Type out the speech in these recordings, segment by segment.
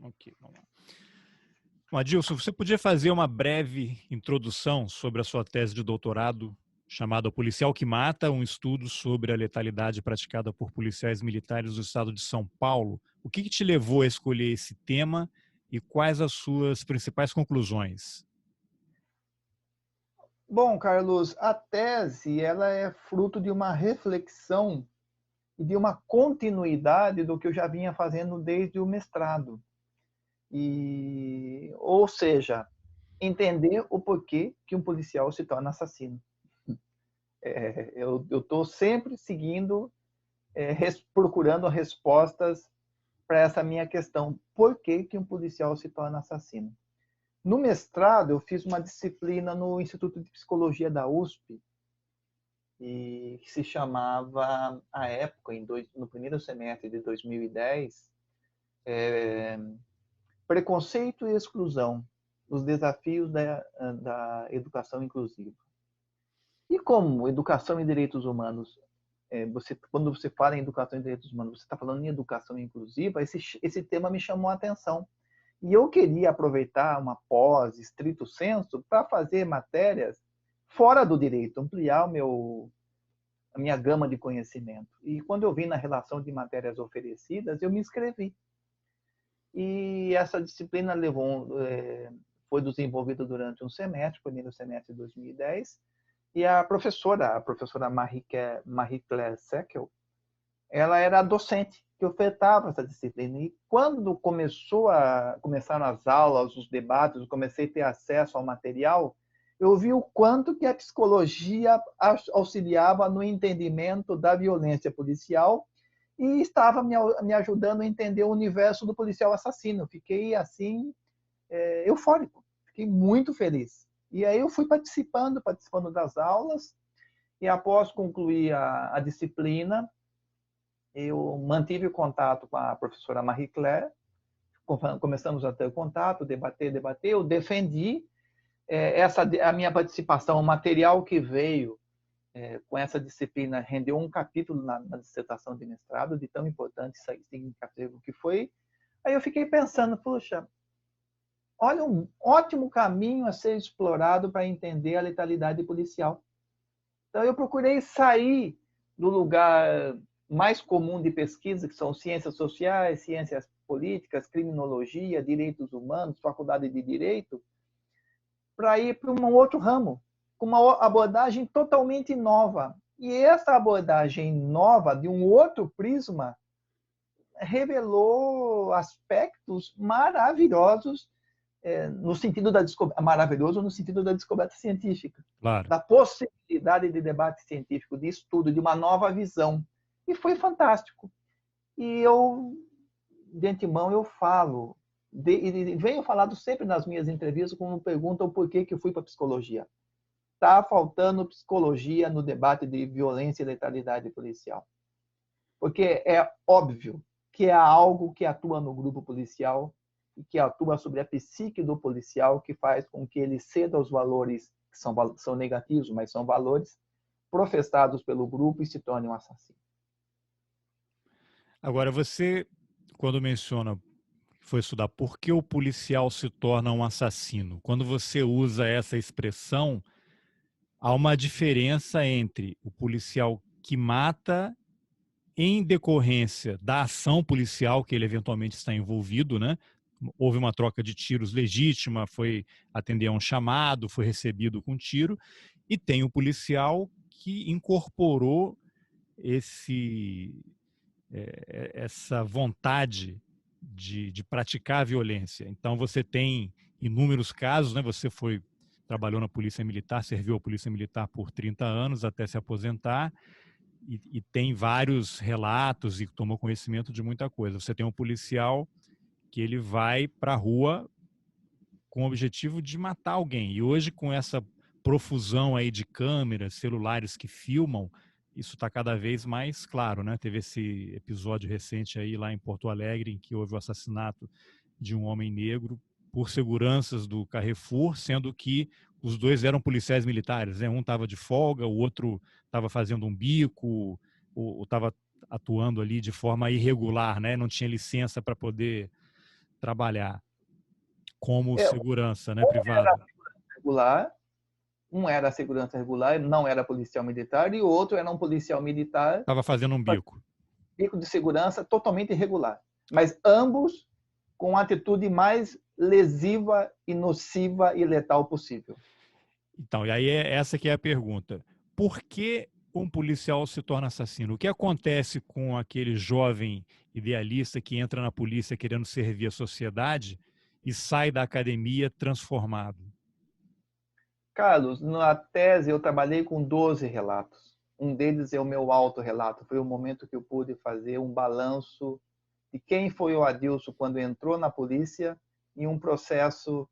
Ok, vamos lá. Bom, Adilson, você podia fazer uma breve introdução sobre a sua tese de doutorado chamada O Policial que Mata, um estudo sobre a letalidade praticada por policiais militares do estado de São Paulo. O que te levou a escolher esse tema e quais as suas principais conclusões? Bom, Carlos, a tese ela é fruto de uma reflexão e de uma continuidade do que eu já vinha fazendo desde o mestrado. Ou seja, entender o porquê que um policial se torna assassino. Eu estou sempre seguindo, procurando respostas para essa minha questão. Por que um policial se torna assassino? No mestrado, eu fiz uma disciplina no Instituto de Psicologia da USP, e que se chamava, à época, no primeiro semestre de 2010, Preconceito e Exclusão, os desafios da educação inclusiva. E como educação e direitos humanos, quando você fala em educação e direitos humanos, você está falando em educação inclusiva, esse tema me chamou a atenção. E eu queria aproveitar uma pós, estrito sensu, para fazer matérias fora do direito, ampliar a minha gama de conhecimento. E quando eu vi na relação de matérias oferecidas, eu me inscrevi. E essa disciplina foi desenvolvida durante um semestre, primeiro semestre de 2010, e a professora Marie-Claire Seckel, ela era a docente que ofertava essa disciplina. E quando começaram as aulas, os debates, eu comecei a ter acesso ao material, eu vi o quanto que a psicologia auxiliava no entendimento da violência policial e estava me ajudando a entender o universo do policial assassino. Fiquei, assim, eufórico. Fiquei muito feliz. E aí eu fui participando das aulas, e após concluir a disciplina, eu mantive o contato com a professora Marie Claire, começamos a ter contato, debater, eu defendi a minha participação, o material que veio com essa disciplina rendeu um capítulo na dissertação de mestrado, de tão importante e significativo que foi. Aí eu fiquei pensando, puxa, olha um ótimo caminho a ser explorado para entender a letalidade policial. Então eu procurei sair do lugar mais comum de pesquisa, que são ciências sociais, ciências políticas, criminologia, direitos humanos, faculdade de direito, para ir para um outro ramo, com uma abordagem totalmente nova. E essa abordagem nova, de um outro prisma, revelou aspectos maravilhosos no sentido da maravilhoso no sentido da descoberta científica, Claro. da possibilidade de debate científico, de estudo, de uma nova visão. E foi fantástico. E eu, de antemão, eu falo, e venho falado sempre nas minhas entrevistas, quando perguntam por que eu fui para a psicologia. Está faltando psicologia no debate de violência e letalidade policial. Porque é óbvio que é algo que atua no grupo policial e que atua sobre a psique do policial, que faz com que ele ceda aos valores que são negativos, mas são valores professados pelo grupo e se torne um assassino. Agora, você, quando menciona, foi estudar por que o policial se torna um assassino, quando você usa essa expressão, há uma diferença entre o policial que mata em decorrência da ação policial que ele eventualmente está envolvido, né? Houve uma troca de tiros legítima, foi atender a um chamado, foi recebido com tiro, e tem o policial que incorporou essa vontade de praticar a violência. Então você tem inúmeros casos, né? Você trabalhou na Polícia Militar, serviu a Polícia Militar por 30 anos até se aposentar, e tem vários relatos e tomou conhecimento de muita coisa. Você tem um policial que ele vai para a rua com o objetivo de matar alguém. E hoje, com essa profusão aí de câmeras, celulares que filmam, isso está cada vez mais claro, né? Teve esse episódio recente aí lá em Porto Alegre, em que houve o assassinato de um homem negro por seguranças do Carrefour, sendo que os dois eram policiais militares, né? Um estava de folga, o outro estava fazendo um bico, ou estava atuando ali de forma irregular, né? Não tinha licença para poder trabalhar como É, segurança, né, privada. regular, um era a segurança regular, não era policial militar, e o outro era um policial militar, Estava fazendo um bico. bico de segurança totalmente irregular. Mas ambos com a atitude mais lesiva e nociva e letal possível. Então, e aí essa que é a pergunta. Por que um policial se torna assassino? O que acontece com aquele jovem idealista que entra na polícia querendo servir a sociedade e sai da academia transformado? Carlos, na tese eu trabalhei com 12 relatos. Um deles é o meu autorrelato. Foi o momento que eu pude fazer um balanço de quem foi o Adilson quando entrou na polícia em um processo,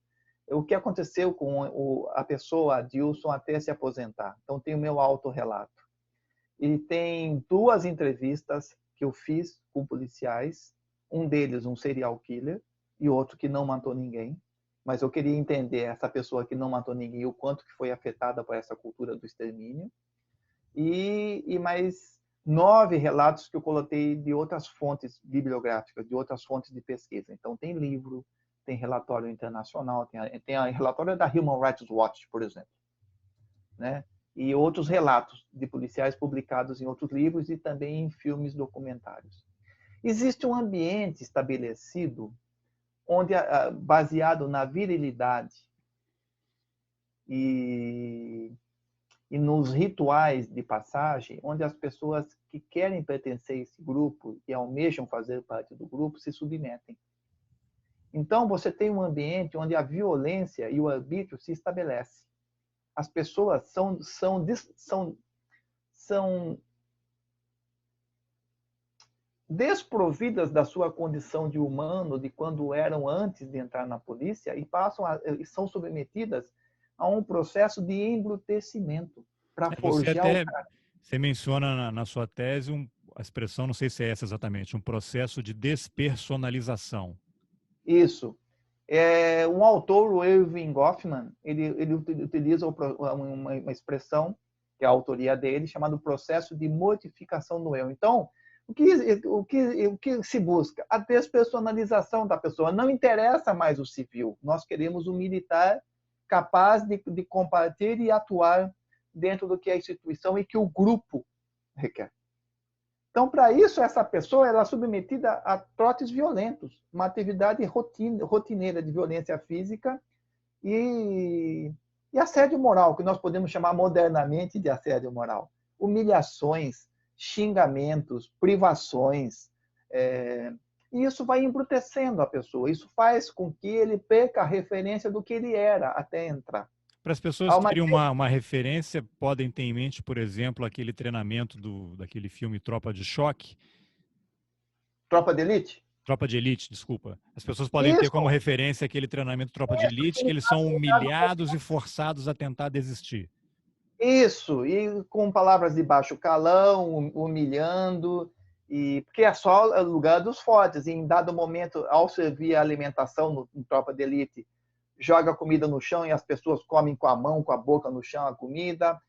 o que aconteceu com a pessoa Adilson até se aposentar. Então tem o meu autorrelato. E tem 2 entrevistas que eu fiz com policiais, um deles um serial killer e outro que não matou ninguém. Mas eu queria entender essa pessoa que não matou ninguém, o quanto que foi afetada por essa cultura do extermínio. E mais 9 relatos que eu coloquei de outras fontes bibliográficas, de outras fontes de pesquisa. Então tem livro, tem relatório internacional, tem a relatório da Human Rights Watch, por exemplo, né? E outros relatos de policiais publicados em outros livros e também em filmes documentários. Existe um ambiente estabelecido onde, baseado na virilidade e nos rituais de passagem, onde as pessoas que querem pertencer a esse grupo e almejam fazer parte do grupo se submetem. Então, você tem um ambiente onde a violência e o arbítrio se estabelecem. As pessoas são desprovidas da sua condição de humano, de quando eram antes de entrar na polícia, e são submetidas a um processo de embrutecimento para Você forjar o até cara. você menciona na sua tese a expressão, não sei se é essa exatamente, um processo de despersonalização. Isso. Um autor, o Irving Goffman, ele utiliza uma expressão, que é a autoria dele, chamado processo de modificação do eu. Então, o que se busca? A despersonalização da pessoa. Não interessa mais o civil. Nós queremos um militar capaz de combater e atuar dentro do que a instituição e que o grupo requer. Então, para isso, essa pessoa ela é submetida a trotes violentos, uma atividade rotineira de violência física e assédio moral, que nós podemos chamar modernamente de assédio moral. Humilhações, xingamentos, privações. E isso vai embrutecendo a pessoa. Isso faz com que ele perca a referência do que ele era até entrar. Para as pessoas terem uma referência, podem ter em mente, por exemplo, aquele treinamento daquele filme Tropa de Choque. Tropa de Elite? Tropa de Elite, desculpa. As pessoas podem ter Isso, como referência aquele treinamento Tropa de Elite, que eles são humilhados e forçados a tentar desistir. Isso, e com palavras de baixo calão, humilhando, porque é só lugar dos fortes. E em dado momento, ao servir a alimentação no Tropa de Elite, joga a comida no chão e as pessoas comem com a mão, com a boca no chão a comida.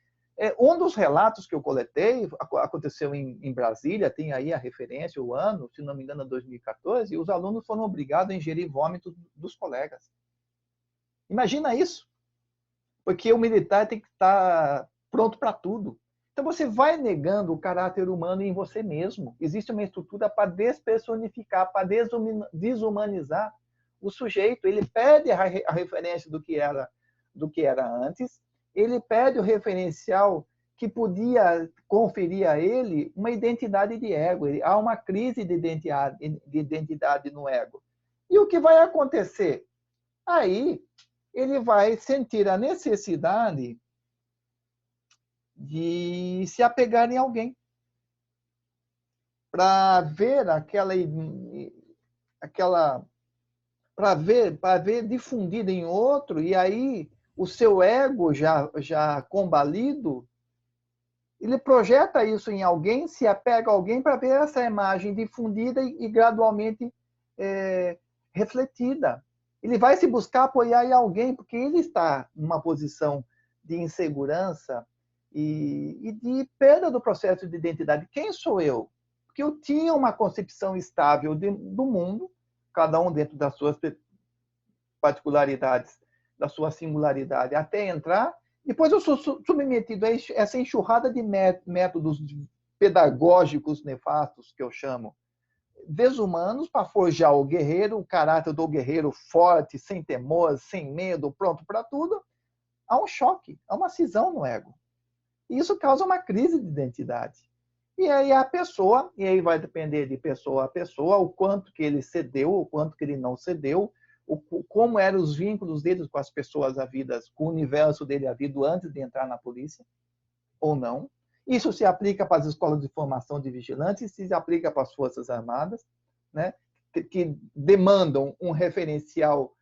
Um dos relatos que eu coletei aconteceu em Brasília, tem aí a referência, o ano, se não me engano, 2014, e os alunos foram obrigados a ingerir vômito dos colegas. Imagina isso, porque o militar tem que estar pronto para tudo. Então você vai negando o caráter humano em você mesmo. Existe uma estrutura para despersonificar, para desumanizar o sujeito. Ele perde a referência do que era antes, ele perde o referencial que podia conferir a ele uma identidade de ego. Há uma crise de identidade no ego. E o que vai acontecer? Aí ele vai sentir a necessidade de se apegar em alguém para ver para ver difundida em outro, e aí o seu ego já combalido, ele projeta isso em alguém, se apega a alguém para ver essa imagem difundida e gradualmente refletida. Ele vai se buscar apoiar em alguém, porque ele está numa posição de insegurança e de perda do processo de identidade. Quem sou eu? Porque eu tinha uma concepção estável do mundo, cada um dentro das suas particularidades, da sua singularidade, até entrar. Depois eu sou submetido a essa enxurrada de métodos pedagógicos nefastos, que eu chamo, desumanos, para forjar o guerreiro, o caráter do guerreiro forte, sem temor, sem medo, pronto para tudo. Há um choque, há uma cisão no ego. E isso causa uma crise de identidade. E aí a pessoa, e aí vai depender de pessoa a pessoa, o quanto que ele cedeu, o quanto que ele não cedeu, como eram os vínculos dele com as pessoas havidas, com o universo dele havido antes de entrar na polícia, ou não. Isso se aplica para as escolas de formação de vigilantes, se aplica para as Forças Armadas, né, que demandam um referencial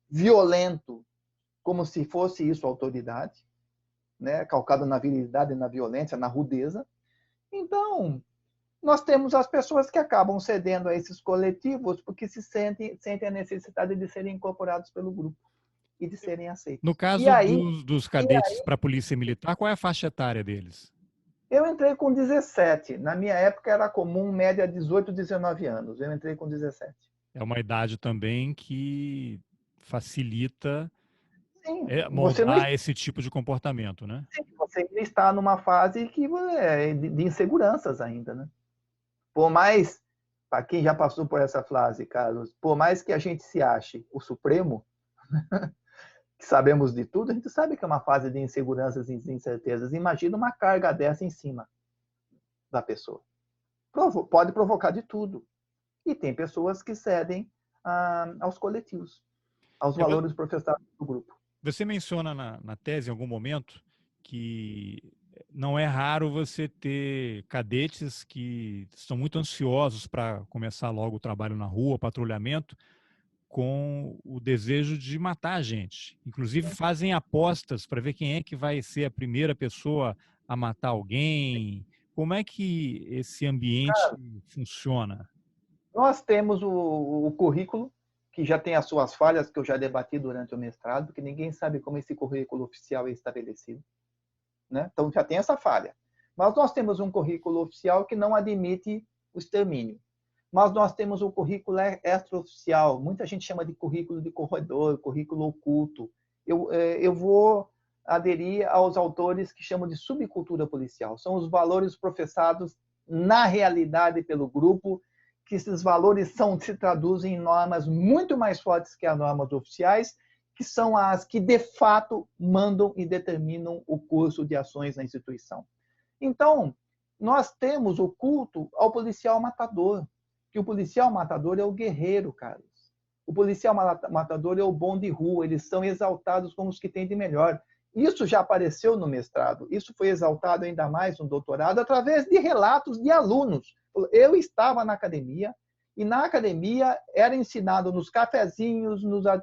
violento, como se fosse isso autoridade, né, calcado na virilidade, na violência, na rudeza. Então, nós temos as pessoas que acabam cedendo a esses coletivos porque sentem a necessidade de serem incorporados pelo grupo e de serem aceitos. No caso dos cadetes para a Polícia Militar, qual é a faixa etária deles? Eu entrei com 17. Na minha época era comum, média 18, 19 anos. Eu entrei com 17. É uma idade também que facilita moldar esse tipo de comportamento, né? Sim, você está numa fase de inseguranças ainda, né? Por mais, para quem já passou por essa fase, Carlos, por mais que a gente se ache o Supremo, que sabemos de tudo, a gente sabe que é uma fase de inseguranças e de incertezas. Imagina uma carga dessa em cima da pessoa. Pode provocar de tudo. E tem pessoas que cedem aos coletivos, aos valores professados do grupo. Você menciona na tese, em algum momento, que não é raro você ter cadetes que estão muito ansiosos para começar logo o trabalho na rua, patrulhamento, com o desejo de matar a gente. Inclusive fazem apostas para ver quem é que vai ser a primeira pessoa a matar alguém. Como é que esse ambiente funciona? Nós temos o currículo, que já tem as suas falhas, que eu já debati durante o mestrado, porque ninguém sabe como esse currículo oficial é estabelecido, né? Então já tem essa falha. Mas nós temos um currículo oficial que não admite o extermínio. Mas nós temos o currículo extraoficial. Muita gente chama de currículo de corredor, currículo oculto. Eu vou aderir aos autores que chamam de subcultura policial. São os valores professados na realidade pelo grupo, que esses valores se traduzem em normas muito mais fortes que as normas oficiais, que são as que, de fato, mandam e determinam o curso de ações na instituição. Então, nós temos o culto ao policial matador, que o policial matador é o guerreiro, Carlos. O policial matador é o bom de rua, eles são exaltados como os que têm de melhor. Isso já apareceu no mestrado, isso foi exaltado ainda mais no doutorado, através de relatos de alunos. Eu estava na academia, e na academia era ensinado nos cafezinhos,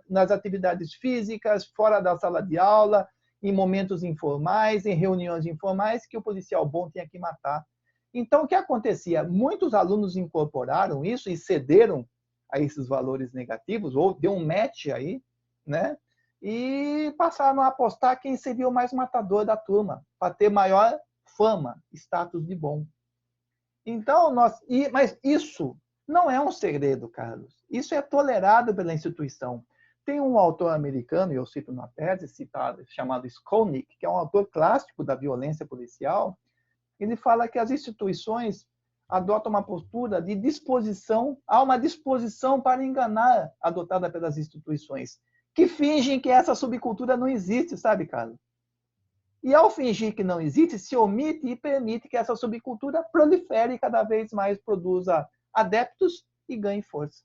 nas atividades físicas, fora da sala de aula, em momentos informais, em reuniões informais, que o policial bom tinha que matar. Então, o que acontecia? Muitos alunos incorporaram isso e cederam a esses valores negativos, ou deu um match aí, né? E passaram a apostar quem seria o mais matador da turma, para ter maior fama, status de bom. Então, mas isso não é um segredo, Carlos. Isso é tolerado pela instituição. Tem um autor americano, eu cito na tese, citado, chamado Skolnick, que é um autor clássico da violência policial. Ele fala que as instituições adotam uma postura de disposição, há uma disposição para enganar adotada pelas instituições, que fingem que essa subcultura não existe, sabe, Carlos? E ao fingir que não existe, se omite e permite que essa subcultura prolifere e cada vez mais produza adeptos e ganhe força.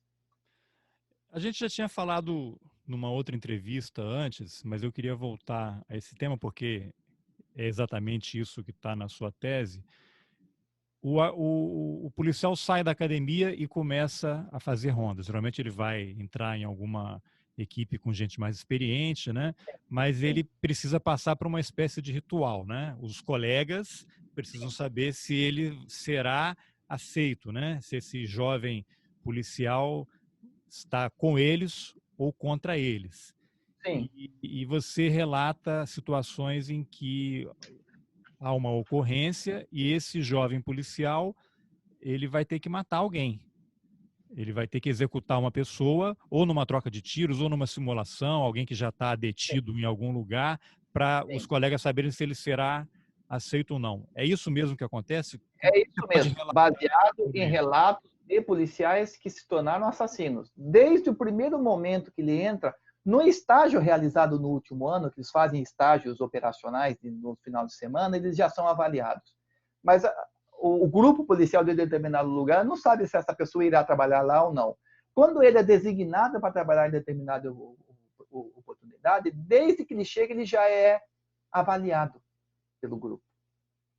A gente já tinha falado numa outra entrevista antes, mas eu queria voltar a esse tema porque é exatamente isso que está na sua tese. O policial sai da academia e começa a fazer rondas. Geralmente ele vai entrar em alguma equipe com gente mais experiente, né? Mas ele precisa passar por uma espécie de ritual, né? Os colegas precisam saber se ele será aceito, né? Se esse jovem policial está com eles ou contra eles. Sim. E você relata situações em que há uma ocorrência e esse jovem policial ele vai ter que matar alguém. Ele vai ter que executar uma pessoa, ou numa troca de tiros, ou numa simulação, alguém que já está Sim, detido em algum lugar, para os sim. colegas saberem se ele será aceito ou não. É isso mesmo que acontece? O É que você isso pode mesmo, relatar baseado em sobre isso? relatos de policiais que se tornaram assassinos. Desde o primeiro momento que ele entra, no estágio realizado no último ano, que eles fazem estágios operacionais no final de semana, eles já são avaliados. Mas o grupo policial de determinado lugar não sabe se essa pessoa irá trabalhar lá ou não. Quando ele é designado para trabalhar em determinada oportunidade, desde que ele chega, ele já é avaliado pelo grupo.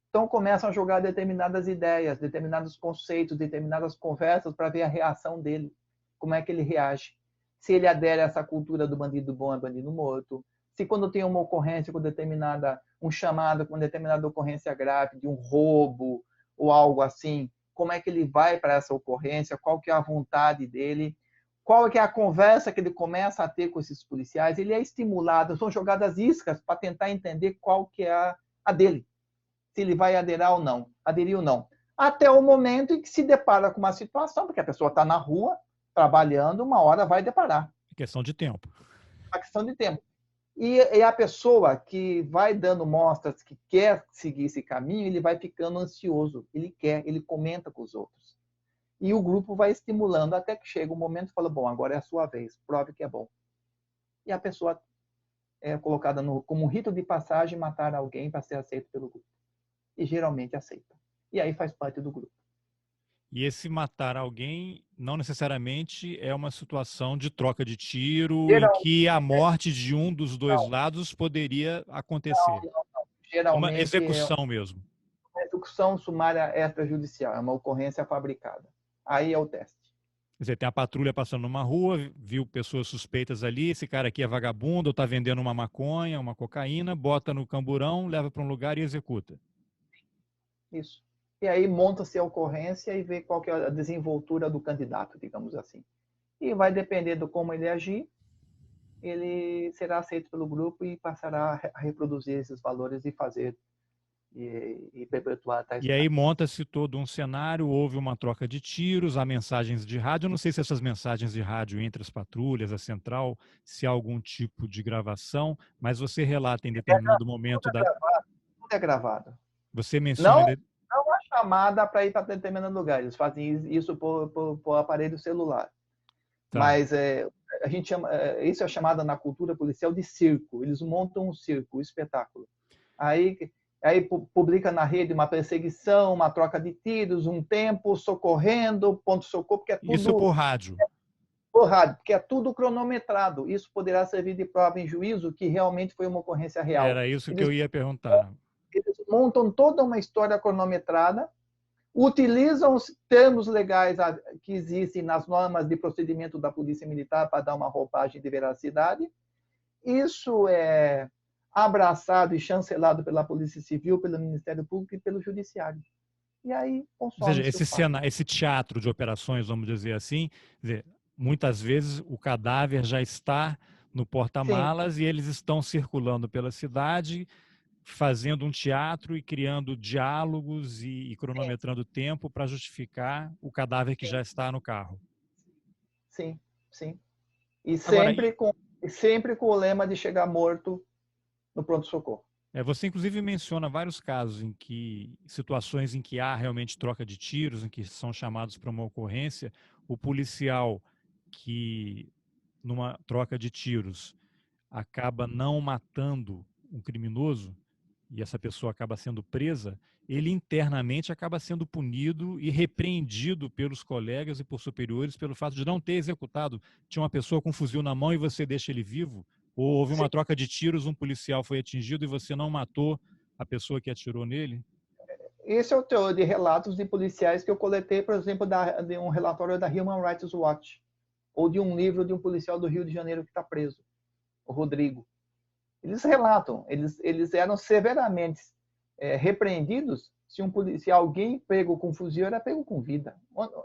Então começam a jogar determinadas ideias, determinados conceitos, determinadas conversas para ver a reação dele, como é que ele reage. Se ele adere a essa cultura do bandido bom é bandido morto, se quando tem uma ocorrência com determinada, um chamado com determinada ocorrência grave, de um roubo ou algo assim, como é que ele vai para essa ocorrência, qual que é a vontade dele, qual que é a conversa que ele começa a ter com esses policiais, ele é estimulado, são jogadas iscas para tentar entender qual que é a dele, se ele vai aderir ou não. Até o momento em que se depara com uma situação, porque a pessoa está na rua, trabalhando, uma hora vai deparar. É questão de tempo. É uma questão de tempo. E a pessoa que vai dando mostras que quer seguir esse caminho, ele vai ficando ansioso. Ele quer, ele comenta com os outros. E o grupo vai estimulando até que chega um momento e fala, bom, agora é a sua vez, prove que é bom. E a pessoa é colocada como um rito de passagem matar alguém para ser aceito pelo grupo. E geralmente aceita. E aí faz parte do grupo. E esse matar alguém não necessariamente é uma situação de troca de tiro em Geral, que a morte de um dos dois não, lados poderia não, acontecer. não, não. É uma Geralmente é execução mesmo. uma execução sumária extrajudicial, é uma ocorrência fabricada. Aí é o teste. Quer dizer, tem a patrulha passando numa rua, viu pessoas suspeitas ali, esse cara aqui é vagabundo, ou está vendendo uma maconha, uma cocaína, bota no camburão, leva para um lugar e executa. Isso. E aí monta-se a ocorrência e vê qual que é a desenvoltura do candidato, digamos assim. E vai depender do como ele agir, ele será aceito pelo grupo e passará a reproduzir esses valores e fazer e perpetuar tais E aí práticas. monta-se todo um cenário, houve uma troca de tiros, há mensagens de rádio. Eu não sei se essas mensagens de rádio entre as patrulhas, a central, se há algum tipo de gravação, mas você relata em determinado momento da. Tudo é gravado. Você menciona. Não, não há chamada para ir para determinado lugar. Eles fazem isso por aparelho celular. Tá. Mas a gente chama, isso é chamada na cultura policial de circo. Eles montam um circo, um espetáculo. Aí, aí publica na rede uma perseguição, uma troca de tiros, um tempo, socorrendo, ponto-socorro, porque é Isso tudo por rádio. rádio, porque é tudo cronometrado. Isso poderá servir de prova em juízo que realmente foi uma ocorrência real. Era isso que Eles, eu ia perguntar. eles montam toda uma história cronometrada, utilizam os termos legais que existem nas normas de procedimento da Polícia Militar para dar uma roupagem de veracidade. Isso é abraçado e chancelado pela Polícia Civil, pelo Ministério Público e pelo Judiciário. E aí Ou seja, consome-se o fato. esse teatro de operações, vamos dizer assim, quer dizer, muitas vezes o cadáver já está no Sim, porta-malas e eles estão circulando pela cidade, fazendo um teatro e criando diálogos e sim, cronometrando tempo para justificar o cadáver que sim, já está no carro. sim, sim. E Agora, sempre com o lema de chegar morto no pronto-socorro. você inclusive menciona vários casos situações em que há realmente troca de tiros, em que são chamados para uma ocorrência, o policial que numa troca de tiros acaba não matando um criminoso e essa pessoa acaba sendo presa, ele internamente acaba sendo punido e repreendido pelos colegas e por superiores pelo fato de não ter executado. Tinha uma pessoa com um fuzil na mão e você deixa ele vivo? Ou houve Sim. uma troca de tiros, um policial foi atingido e você não matou a pessoa que atirou nele? Esse é o teor de relatos de policiais que eu coletei, por exemplo, de um relatório da Human Rights Watch, ou de um livro de um policial do Rio de Janeiro que está preso, o Rodrigo. Eles relatam, eles eram severamente repreendidos se alguém pego com fuzil era pego com vida.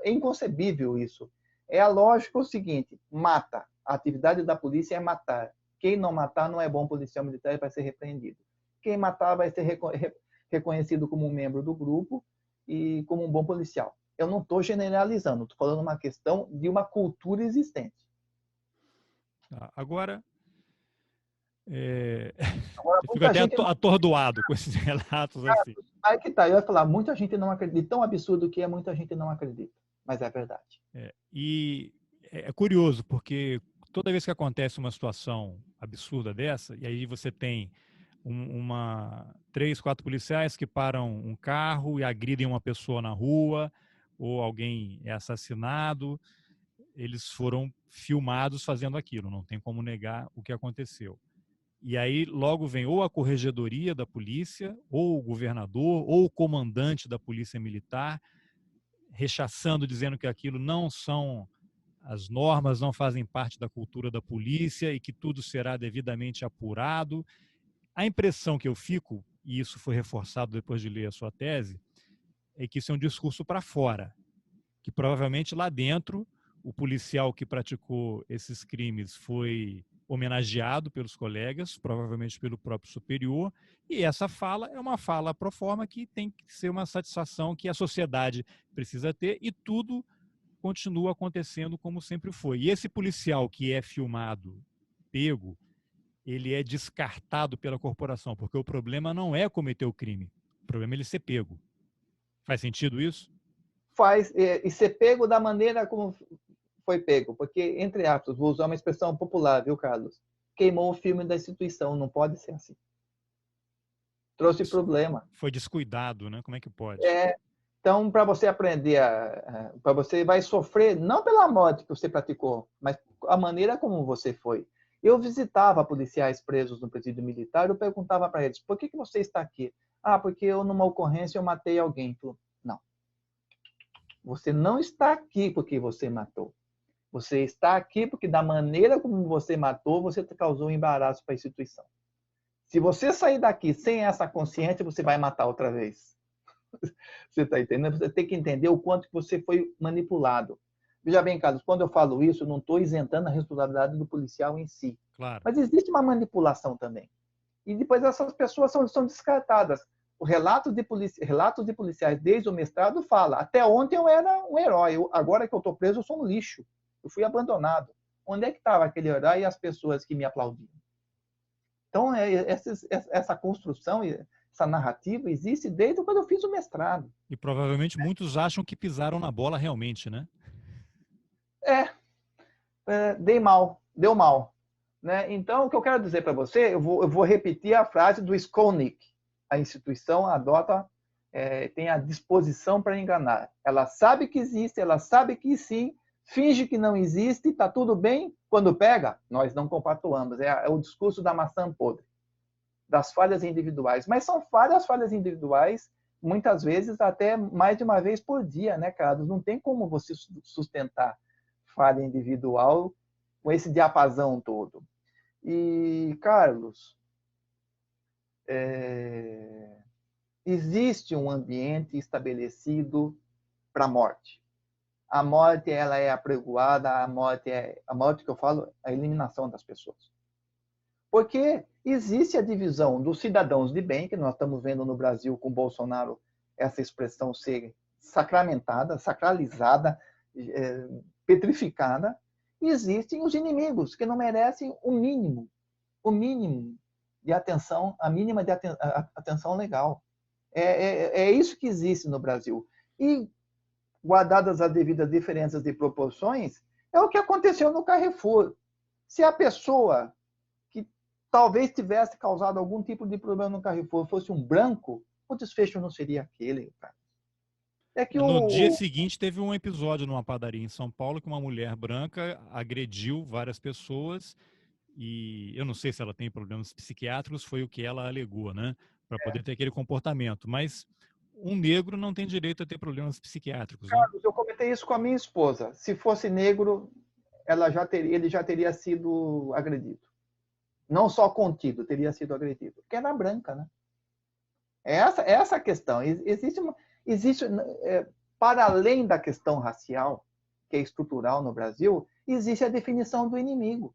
É inconcebível isso. É a lógica o seguinte: mata. A atividade da polícia é matar. Quem não matar não é bom policial militar e vai ser repreendido. Quem matar vai ser reconhecido como um membro do grupo e como um bom policial. Eu não estou generalizando, estou falando uma questão de uma cultura existente. Agora, Agora, eu fico muita até gente não atordoado com esses relatos assim. Aí que tá, eu ia falar, muita gente não acredita, tão absurdo que é, muita gente não acredita, mas é verdade. E é curioso, porque toda vez que acontece uma situação absurda dessa, e aí você tem 3, 4 policiais que param um carro e agridem uma pessoa na rua, ou alguém é assassinado, eles foram filmados fazendo aquilo, não tem como negar o que aconteceu. E aí logo vem ou a corregedoria da polícia, ou o governador, ou o comandante da polícia militar, rechaçando, dizendo que aquilo não são as normas, não fazem parte da cultura da polícia e que tudo será devidamente apurado. A impressão que eu fico, e isso foi reforçado depois de ler a sua tese, é que isso é um discurso para fora, que provavelmente lá dentro o policial que praticou esses crimes foi homenageado pelos colegas, provavelmente pelo próprio superior, e essa fala é uma fala pro forma que tem que ser uma satisfação que a sociedade precisa ter, e tudo continua acontecendo como sempre foi. E esse policial que é filmado, pego, ele é descartado pela corporação, porque o problema não é cometer o crime, o problema é ele ser pego. Faz sentido isso? Faz, e ser pego da maneira como foi pego, porque, entre aspas, vou usar uma expressão popular, viu, Carlos? Queimou o filme da instituição, não pode ser assim. Trouxe problema. Foi descuidado, né? Como é que pode? Então, para você aprender, para você vai sofrer, não pela morte que você praticou, mas a maneira como você foi. Eu visitava policiais presos no presídio militar, eu perguntava para eles, por que você está aqui? Ah, porque eu, numa ocorrência, eu matei alguém. Falei, não. Você não está aqui porque você matou. Você está aqui porque, da maneira como você matou, você causou um embaraço para a instituição. Se você sair daqui sem essa consciência, você vai matar outra vez. Você está entendendo? Você tem que entender o quanto você foi manipulado. Veja bem, Carlos, quando eu falo isso, eu não estou isentando a responsabilidade do policial em si. Claro. Mas existe uma manipulação também. E depois essas pessoas são descartadas. O relatos de policiais desde o mestrado fala, até ontem eu era um herói, agora que eu estou preso eu sou um lixo. Eu fui abandonado. Onde é que estava aquele herói e as pessoas que me aplaudiam? Então, essa construção, essa narrativa existe desde quando eu fiz o mestrado. E provavelmente muitos acham que pisaram na bola realmente, né? Deu mal. Né? Então, o que eu quero dizer para você, eu vou repetir a frase do Skolnick. A instituição tem a disposição para enganar. Ela sabe que existe, ela sabe que sim, finge que não existe, está tudo bem. Quando pega, nós não compactuamos. É o discurso da maçã podre, das falhas individuais. Mas são falhas individuais, muitas vezes até mais de uma vez por dia, né, Carlos? Não tem como você sustentar falha individual com esse diapasão todo. E, Carlos, existe um ambiente estabelecido para a morte. A morte, ela é apregoada, a morte que eu falo, a eliminação das pessoas. Porque existe a divisão dos cidadãos de bem, que nós estamos vendo no Brasil com Bolsonaro, essa expressão ser sacramentada, sacralizada, petrificada. E existem os inimigos, que não merecem o mínimo de atenção, a mínima de atenção legal. É isso que existe no Brasil. E, guardadas as devidas diferenças de proporções, é o que aconteceu no Carrefour. Se a pessoa que talvez tivesse causado algum tipo de problema no Carrefour fosse um branco, o desfecho não seria aquele. No dia seguinte teve um episódio numa padaria em São Paulo que uma mulher branca agrediu várias pessoas e eu não sei se ela tem problemas psiquiátricos, foi o que ela alegou, né? Para poder ter aquele comportamento. Mas um negro não tem direito a ter problemas psiquiátricos. Carlos, né? Eu comentei isso com a minha esposa. Se fosse negro, ele já teria sido agredido. Não só contido, teria sido agredido. Porque era branca, né? Essa a questão. Para além da questão racial, que é estrutural no Brasil, existe a definição do inimigo.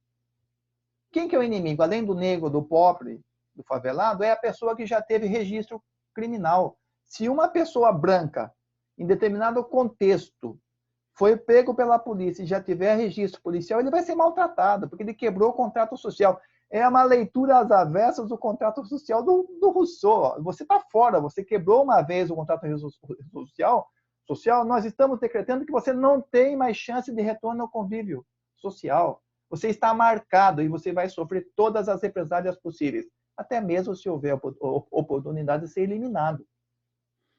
Quem que é o inimigo? Além do negro, do pobre, do favelado, é a pessoa que já teve registro criminal. Se uma pessoa branca em determinado contexto, foi pego pela polícia e já tiver registro policial, ele vai ser maltratado, porque ele quebrou o contrato social. É uma leitura às avessas do contrato social do Rousseau. Você está fora, você quebrou uma vez o contrato social, nós estamos decretando que você não tem mais chance de retorno ao convívio social. Você está marcado e você vai sofrer todas as represálias possíveis, até mesmo se houver oportunidade de ser eliminado.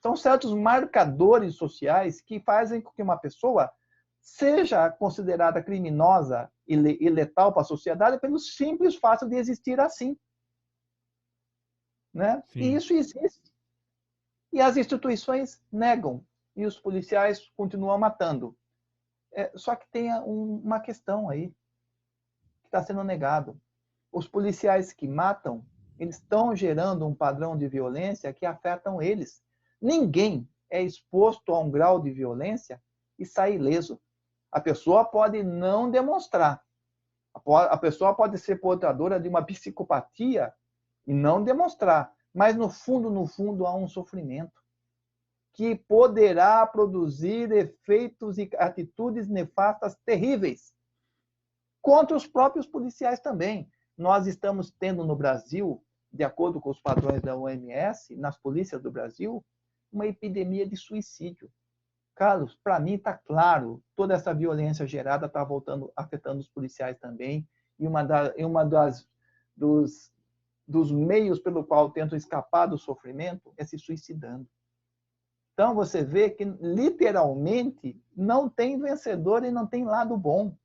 São certos marcadores sociais que fazem com que uma pessoa seja considerada criminosa e letal para a sociedade pelo simples fato de existir assim. Né? E isso existe. E as instituições negam. E os policiais continuam matando. Só que tem uma questão aí que está sendo negado. Os policiais que matam, eles estão gerando um padrão de violência que afetam eles. Ninguém é exposto a um grau de violência e sai ileso. A pessoa pode não demonstrar. A pessoa pode ser portadora de uma psicopatia e não demonstrar. Mas, no fundo, há um sofrimento que poderá produzir efeitos e atitudes nefastas terríveis contra os próprios policiais também. Nós estamos tendo no Brasil, de acordo com os padrões da OMS, nas polícias do Brasil, uma epidemia de suicídio. Carlos, para mim está claro, toda essa violência gerada está afetando os policiais também, e dos meios pelo qual tentam escapar do sofrimento é se suicidando. Então você vê que literalmente não tem vencedor e não tem lado bom.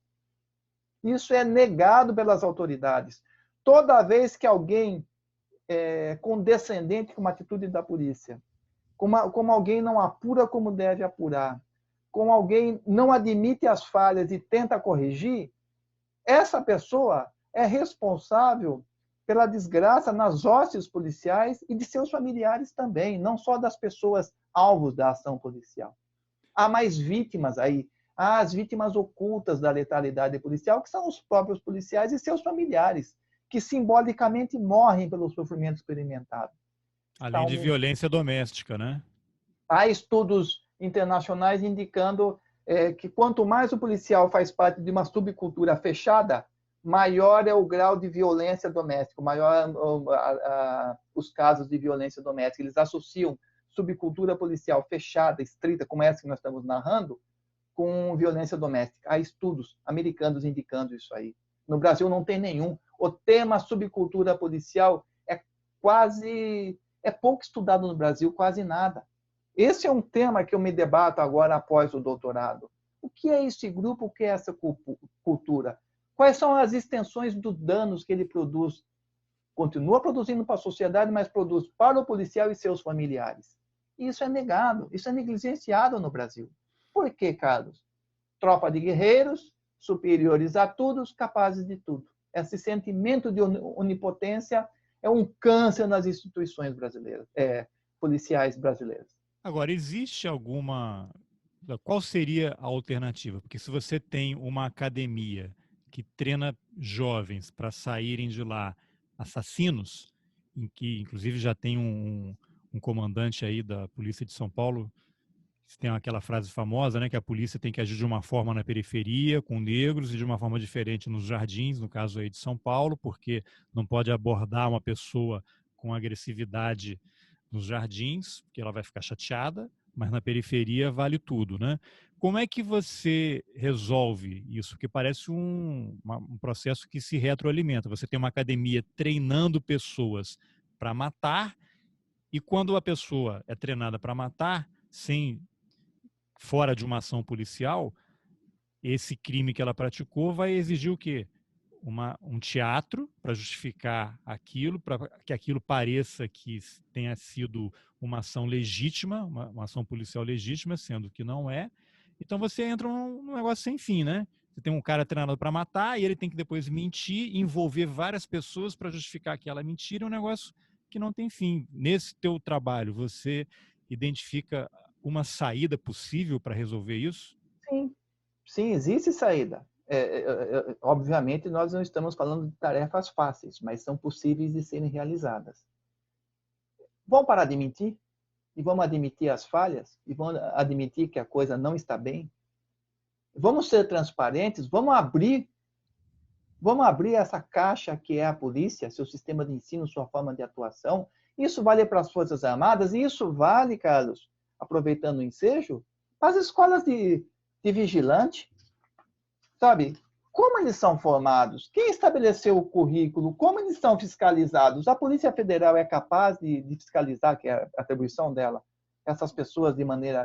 Isso é negado pelas autoridades. Toda vez que alguém condescendente com uma atitude da polícia, como alguém não apura como deve apurar, como alguém não admite as falhas e tenta corrigir, essa pessoa é responsável pela desgraça nas hostes policiais e de seus familiares também, não só das pessoas alvos da ação policial. Há mais vítimas aí, há as vítimas ocultas da letalidade policial, que são os próprios policiais e seus familiares, que simbolicamente morrem pelo sofrimento experimentado. Além de violência doméstica, né? Há estudos internacionais indicando que quanto mais o policial faz parte de uma subcultura fechada, maior é o grau de violência doméstica, maior os casos de violência doméstica. Eles associam subcultura policial fechada, estrita, como essa que nós estamos narrando, com violência doméstica. Há estudos americanos indicando isso aí. No Brasil não tem nenhum. O tema subcultura policial é pouco estudado no Brasil, quase nada. Esse é um tema que eu me debato agora após o doutorado. O que é esse grupo? O que é essa cultura? Quais são as extensões dos danos que ele produz? Continua produzindo para a sociedade, mas produz para o policial e seus familiares. E isso é negado, isso é negligenciado no Brasil. Por quê, Carlos? Tropa de guerreiros, superiores a todos, capazes de tudo. Esse sentimento de onipotência é um câncer nas instituições brasileiras, policiais brasileiras. Agora, existe alguma... Qual seria a alternativa? Porque se você tem uma academia que treina jovens para saírem de lá assassinos, em que inclusive já tem um comandante aí da Polícia de São Paulo, tem aquela frase famosa, né, que a polícia tem que agir de uma forma na periferia, com negros, e de uma forma diferente nos jardins, no caso aí de São Paulo, porque não pode abordar uma pessoa com agressividade nos jardins, porque ela vai ficar chateada, mas na periferia vale tudo, né? Como é que você resolve isso? Porque parece um processo que se retroalimenta. Você tem uma academia treinando pessoas para matar, e quando a pessoa é treinada para matar, fora de uma ação policial, esse crime que ela praticou vai exigir o quê? Um teatro para justificar aquilo, para que aquilo pareça que tenha sido uma ação legítima, uma ação policial legítima, sendo que não é. Então você entra num negócio sem fim, né? Você tem um cara treinado para matar e ele tem que depois mentir, envolver várias pessoas para justificar aquela mentira, é um negócio que não tem fim. Nesse teu trabalho, você identifica uma saída possível para resolver isso? Sim, existe saída. Obviamente, nós não estamos falando de tarefas fáceis, mas são possíveis de serem realizadas. Vão parar de mentir? e vamos admitir as falhas, e vamos admitir que a coisa não está bem. Vamos ser transparentes, vamos abrir essa caixa que é a polícia, seu sistema de ensino, sua forma de atuação. Isso vale para as Forças Armadas, e isso vale, Carlos, aproveitando o ensejo, para as escolas de vigilante, sabe? Como eles são formados? Quem estabeleceu o currículo? Como eles são fiscalizados? A Polícia Federal é capaz de fiscalizar, que é a atribuição dela, essas pessoas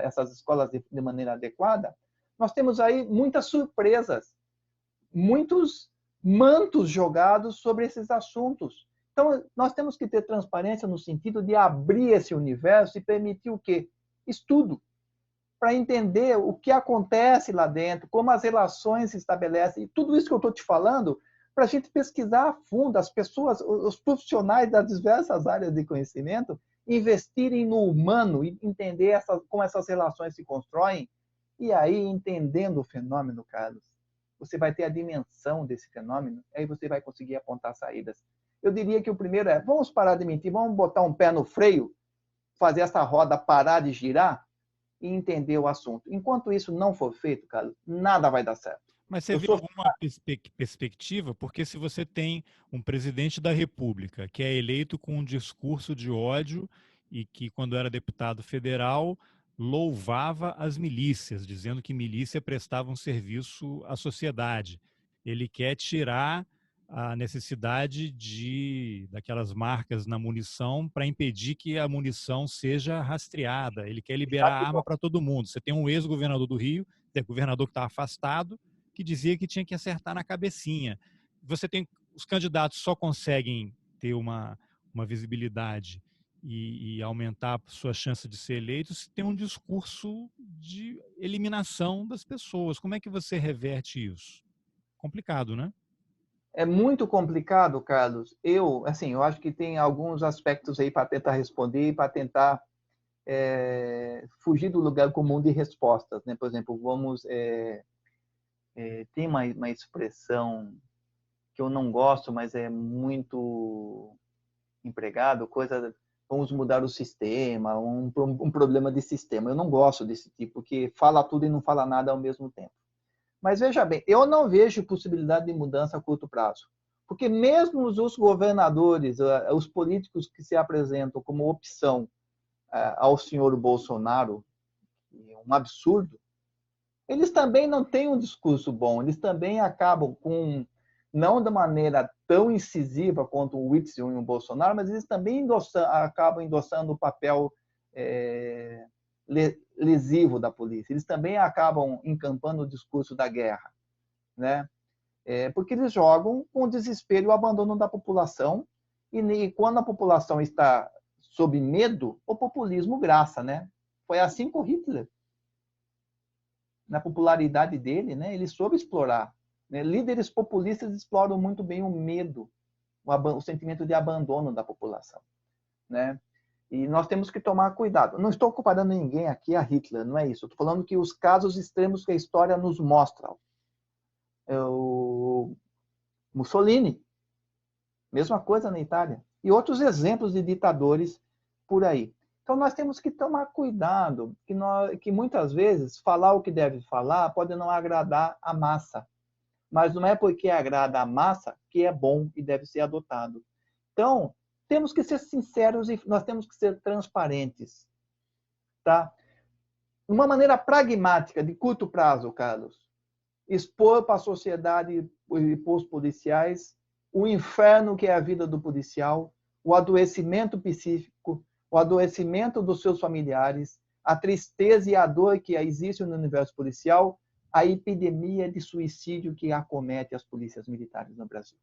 essas escolas de maneira adequada? Nós temos aí muitas surpresas, muitos mantos jogados sobre esses assuntos. Então, nós temos que ter transparência no sentido de abrir esse universo e permitir o quê? Estudo, para entender o que acontece lá dentro, como as relações se estabelecem, e tudo isso que eu estou te falando, para a gente pesquisar a fundo, as pessoas, os profissionais das diversas áreas de conhecimento, investirem no humano e entender como essas relações se constroem, e aí, entendendo o fenômeno, Carlos, você vai ter a dimensão desse fenômeno, aí você vai conseguir apontar saídas. Eu diria que o primeiro é, vamos parar de mentir, vamos botar um pé no freio, fazer essa roda parar de girar e entender o assunto. Enquanto isso não for feito, Carlos, nada vai dar certo. Mas você vê alguma perspectiva? Porque se você tem um presidente da República que é eleito com um discurso de ódio e que, quando era deputado federal, louvava as milícias, dizendo que milícia prestava um serviço à sociedade. Ele quer tirar a necessidade daquelas marcas na munição para impedir que a munição seja rastreada. Ele quer liberar a arma para todo mundo. Você tem um ex-governador do Rio, governador que está afastado, que dizia que tinha que acertar na cabecinha. Você tem os candidatos só conseguem ter uma visibilidade e aumentar a sua chance de ser eleito se tem um discurso de eliminação das pessoas. Como é que você reverte isso? Complicado, né? É muito complicado, Carlos. Eu acho que tem alguns aspectos aí para tentar responder e para tentar fugir do lugar comum de respostas, né? Por exemplo, tem uma expressão que eu não gosto, mas é muito empregado, vamos mudar o sistema, um problema de sistema. Eu não gosto desse tipo, porque fala tudo e não fala nada ao mesmo tempo. Mas veja bem, eu não vejo possibilidade de mudança a curto prazo. Porque mesmo os governadores, os políticos que se apresentam como opção ao senhor Bolsonaro, um absurdo, eles também não têm um discurso bom, eles também acabam não de maneira tão incisiva quanto o Witzel e o Bolsonaro, mas eles também acabam endossando o papel lesivo da polícia. Eles também acabam encampando o discurso da guerra, né? Porque eles jogam com o desespero e o abandono da população, e quando a população está sob medo, o populismo graça, né? Foi assim com Hitler. Na popularidade dele, né? Ele soube explorar. Né? Líderes populistas exploram muito bem o medo, o sentimento de abandono da população, né? E nós temos que tomar cuidado. Não estou comparando ninguém aqui a Hitler, não é isso. Estou falando que os casos extremos que a história nos mostra. O Mussolini, mesma coisa na Itália. E outros exemplos de ditadores por aí. Então, nós temos que tomar cuidado, que muitas vezes falar o que deve falar pode não agradar a massa. Mas não é porque agrada a massa que é bom e deve ser adotado. Então, temos que ser sinceros e nós temos que ser transparentes. Tá? Uma maneira pragmática, de curto prazo, Carlos, expor para a sociedade e para os policiais o inferno que é a vida do policial, o adoecimento psíquico, o adoecimento dos seus familiares, a tristeza e a dor que existe no universo policial, a epidemia de suicídio que acomete as polícias militares no Brasil.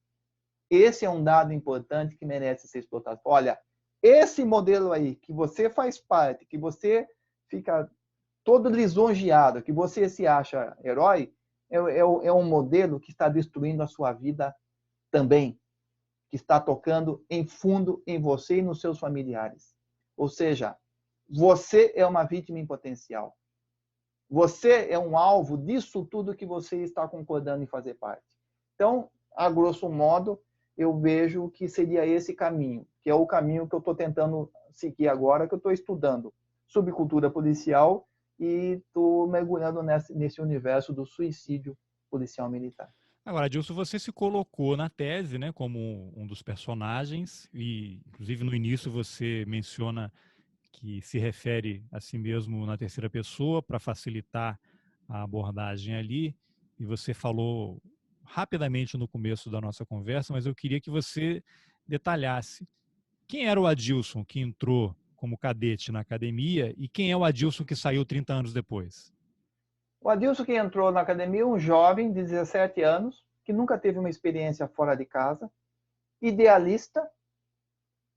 Esse é um dado importante que merece ser explorado. Olha, esse modelo aí, que você faz parte, que você fica todo lisonjeado, que você se acha herói, é um modelo que está destruindo a sua vida também, que está tocando em fundo em você e nos seus familiares. Ou seja, você é uma vítima em potencial. Você é um alvo disso tudo que você está concordando em fazer parte. Então, a grosso modo, eu vejo que seria esse caminho, que é o caminho que eu estou tentando seguir agora, que eu estou estudando subcultura policial e estou mergulhando nesse universo do suicídio policial militar. Agora, Adilson, você se colocou na tese, né, como um dos personagens e, inclusive, no início você menciona que se refere a si mesmo na terceira pessoa para facilitar a abordagem ali. E você falou rapidamente no começo da nossa conversa, mas eu queria que você detalhasse. Quem era o Adilson que entrou como cadete na academia e quem é o Adilson que saiu 30 anos depois? O Adilson que entrou na academia, um jovem de 17 anos, que nunca teve uma experiência fora de casa, idealista,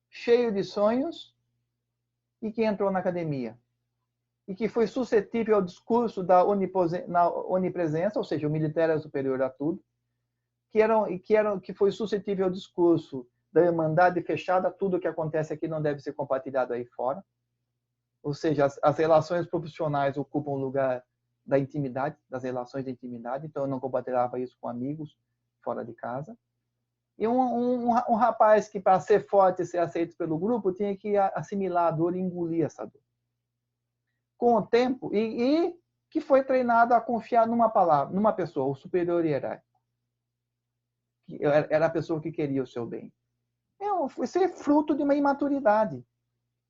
cheio de sonhos, e que entrou na academia. E que foi suscetível ao discurso da onipresença, ou seja, o militar é superior a tudo, que foi suscetível ao discurso da irmandade fechada, tudo que acontece aqui não deve ser compartilhado aí fora. Ou seja, as relações profissionais ocupam o lugar da intimidade, das relações de intimidade, então eu não compartilhava isso com amigos fora de casa. E um rapaz que, para ser forte e ser aceito pelo grupo, tinha que assimilar a dor e engolir essa dor. Com o tempo, e que foi treinado a confiar numa palavra, numa pessoa, o superior hierárquico. Era a pessoa que queria o seu bem. Isso é fruto de uma imaturidade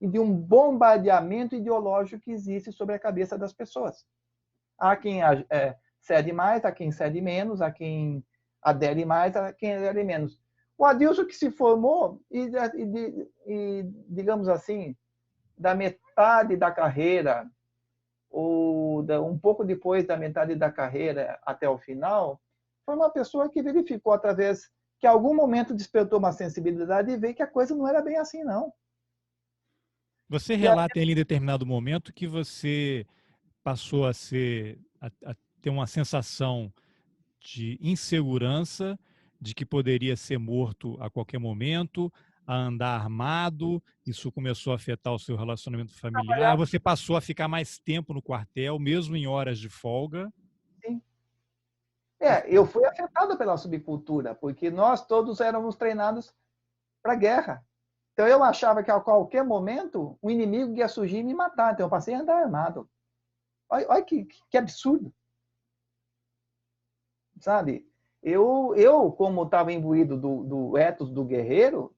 e de um bombardeamento ideológico que existe sobre a cabeça das pessoas. Há quem cede mais, há quem cede menos, há quem adere mais, há quem adere menos. O Adilson que se formou e digamos assim, da metade da carreira, ou um pouco depois da metade da carreira até o final, foi uma pessoa que verificou através que em algum momento despertou uma sensibilidade e veio que a coisa não era bem assim, não. Você relata em determinado momento que você passou a ter uma sensação de insegurança, de que poderia ser morto a qualquer momento, a andar armado, isso começou a afetar o seu relacionamento familiar, você passou a ficar mais tempo no quartel, mesmo em horas de folga. Sim. Eu fui afetado pela subcultura, porque nós todos éramos treinados para a guerra. Então eu achava que a qualquer momento o inimigo ia surgir e me matar, então eu passei a andar armado. Olha que absurdo. Sabe? Eu como estava imbuído do ethos do guerreiro,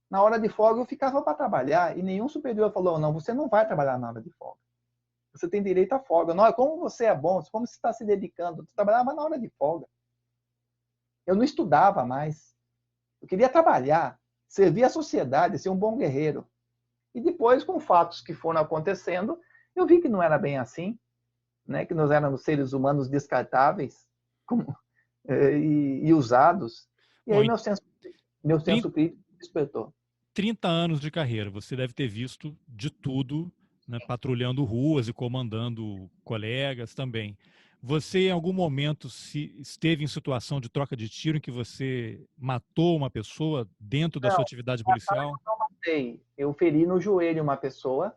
na hora de folga eu ficava para trabalhar e nenhum superior falou, não, você não vai trabalhar na hora de folga. Você tem direito à folga. Não, como você é bom, como você está se dedicando. Você trabalhava na hora de folga. Eu não estudava mais. Eu queria trabalhar, servir a sociedade, ser um bom guerreiro. E depois, com fatos que foram acontecendo, eu vi que não era bem assim, né? Que nós éramos seres humanos descartáveis e usados. E aí meu senso crítico despertou. 30 anos de carreira, você deve ter visto de tudo, né, patrulhando ruas e comandando colegas também. Você, em algum momento, esteve em situação de troca de tiro em que você matou uma pessoa dentro da sua atividade policial? Eu não matei. Eu feri no joelho uma pessoa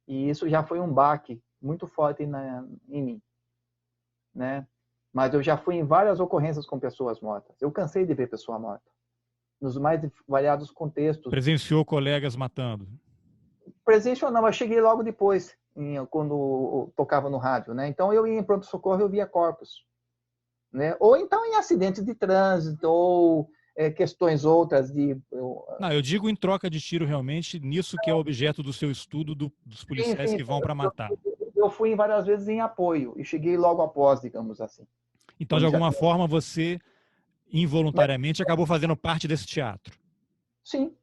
e isso já foi um baque muito forte em mim, né? Mas eu já fui em várias ocorrências com pessoas mortas. Eu cansei de ver pessoa morta. Nos mais variados contextos. Presenciou colegas matando? Presenciou não, eu cheguei logo depois, quando tocava no rádio, né? Então eu ia em pronto-socorro e eu via corpos, né? Ou então em acidentes de trânsito, ou questões outras de... Não, eu digo em troca de tiro realmente, nisso que é objeto do seu estudo dos policiais que vão para matar. Eu fui várias vezes em apoio e cheguei logo após, digamos assim. Então, de alguma forma, você involuntariamente acabou fazendo parte desse teatro. Sim,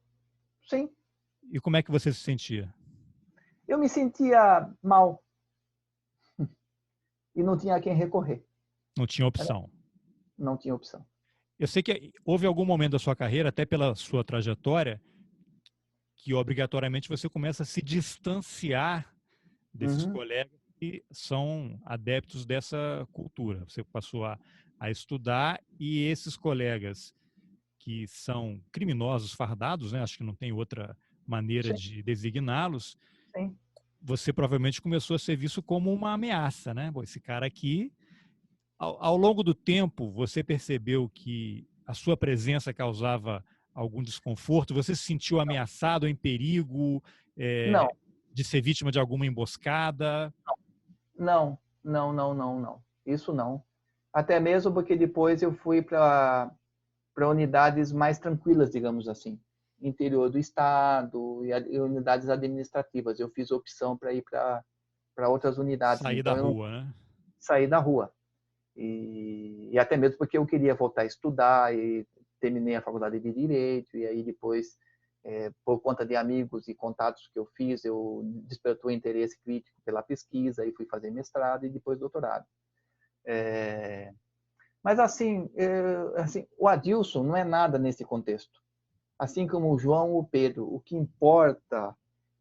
sim. E como é que você se sentia? Eu me sentia mal. E não tinha a quem recorrer. Não tinha opção. Não tinha opção. Eu sei que houve algum momento da sua carreira, até pela sua trajetória, que obrigatoriamente você começa a se distanciar desses colegas que são adeptos dessa cultura. Você passou a estudar e esses colegas que são criminosos fardados, né? Acho que não tem outra maneira de designá-los, você provavelmente começou a ser visto como uma ameaça, né? Bom, esse cara aqui, ao longo do tempo, você percebeu que a sua presença causava algum desconforto? Você se sentiu ameaçado, em perigo? Não, de ser vítima de alguma emboscada? Não, não, não, não, não. Isso não. Até mesmo porque depois eu fui para unidades mais tranquilas, digamos assim, interior do estado e unidades administrativas. Eu fiz opção para ir para outras unidades. Sair da Então eu não rua, né? saí da rua. E até mesmo porque eu queria voltar a estudar e terminei a faculdade de Direito e aí depois, por conta de amigos e contatos que eu fiz, eu despertou interesse crítico pela pesquisa e fui fazer mestrado e depois doutorado. Mas assim, o Adilson não é nada nesse contexto. Assim como o João ou o Pedro, o que importa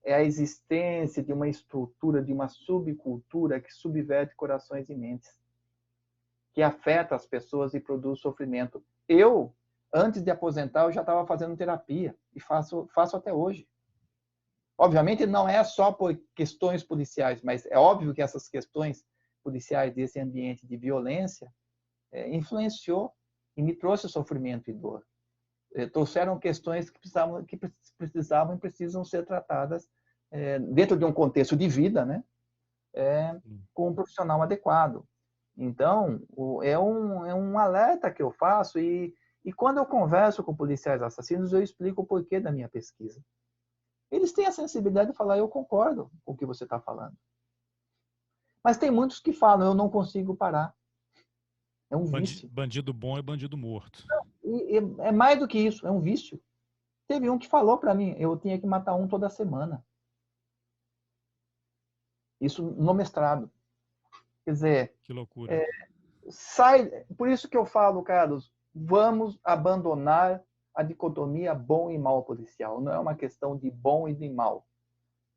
é a existência de uma estrutura, de uma subcultura que subverte corações e mentes, que afeta as pessoas e produz sofrimento. Eu, antes de aposentar, eu já estava fazendo terapia e faço até hoje. Obviamente não é só por questões policiais, mas é óbvio que essas questões policiais desse ambiente de violência influenciou e me trouxe sofrimento e dor. Trouxeram questões que precisavam e precisam ser tratadas dentro de um contexto de vida, né? Com um profissional adequado. Então, é um alerta que eu faço e quando eu converso com policiais assassinos, eu explico o porquê da minha pesquisa. Eles têm a sensibilidade de falar, eu concordo com o que você está falando. Mas tem muitos que falam, eu não consigo parar. É um vício. Bandido bom é bandido morto. E é mais do que isso, é um vício. Teve um que falou para mim, eu tinha que matar um toda semana. Isso no mestrado. Quer dizer, que loucura. Por isso que eu falo, Carlos, vamos abandonar a dicotomia bom e mal policial. Não é uma questão de bom e de mal.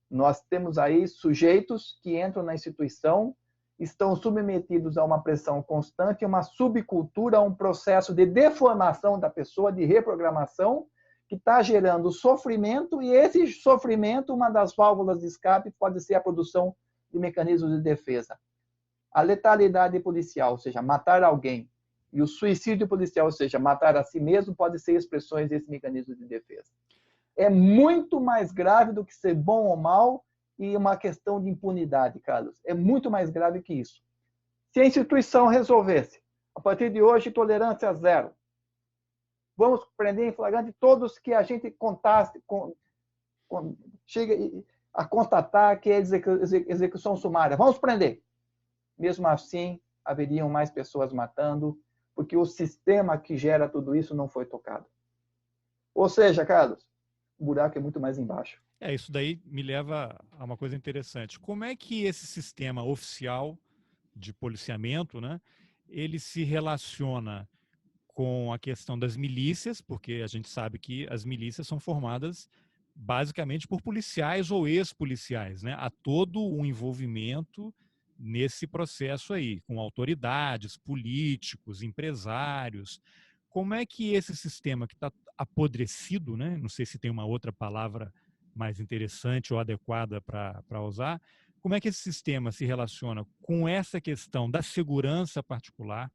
Nós temos aí sujeitos que entram na instituição, estão submetidos a uma pressão constante, uma subcultura, um processo de deformação da pessoa, de reprogramação, que está gerando sofrimento, e esse sofrimento, uma das válvulas de escape, pode ser a produção de mecanismos de defesa. A letalidade policial, ou seja, matar alguém, e o suicídio policial, ou seja, matar a si mesmo, pode ser expressões desse mecanismo de defesa. É muito mais grave do que ser bom ou mal e uma questão de impunidade, Carlos. É muito mais grave que isso. Se a instituição resolvesse, a partir de hoje, tolerância zero, vamos prender em flagrante todos que a gente contasse, chega a constatar que é execução sumária. Vamos prender. Mesmo assim, haveriam mais pessoas matando, porque o sistema que gera tudo isso não foi tocado. Ou seja, Carlos, o buraco é muito mais embaixo. Isso daí me leva a uma coisa interessante. Como é que esse sistema oficial de policiamento, né, ele se relaciona com a questão das milícias, porque a gente sabe que as milícias são formadas basicamente por policiais ou ex-policiais, né? Há todo um envolvimento nesse processo aí, com autoridades, políticos, empresários. Como é que esse sistema que está apodrecido, né? Não sei se tem uma outra palavra mais interessante ou adequada para usar, como é que esse sistema se relaciona com essa questão da segurança particular,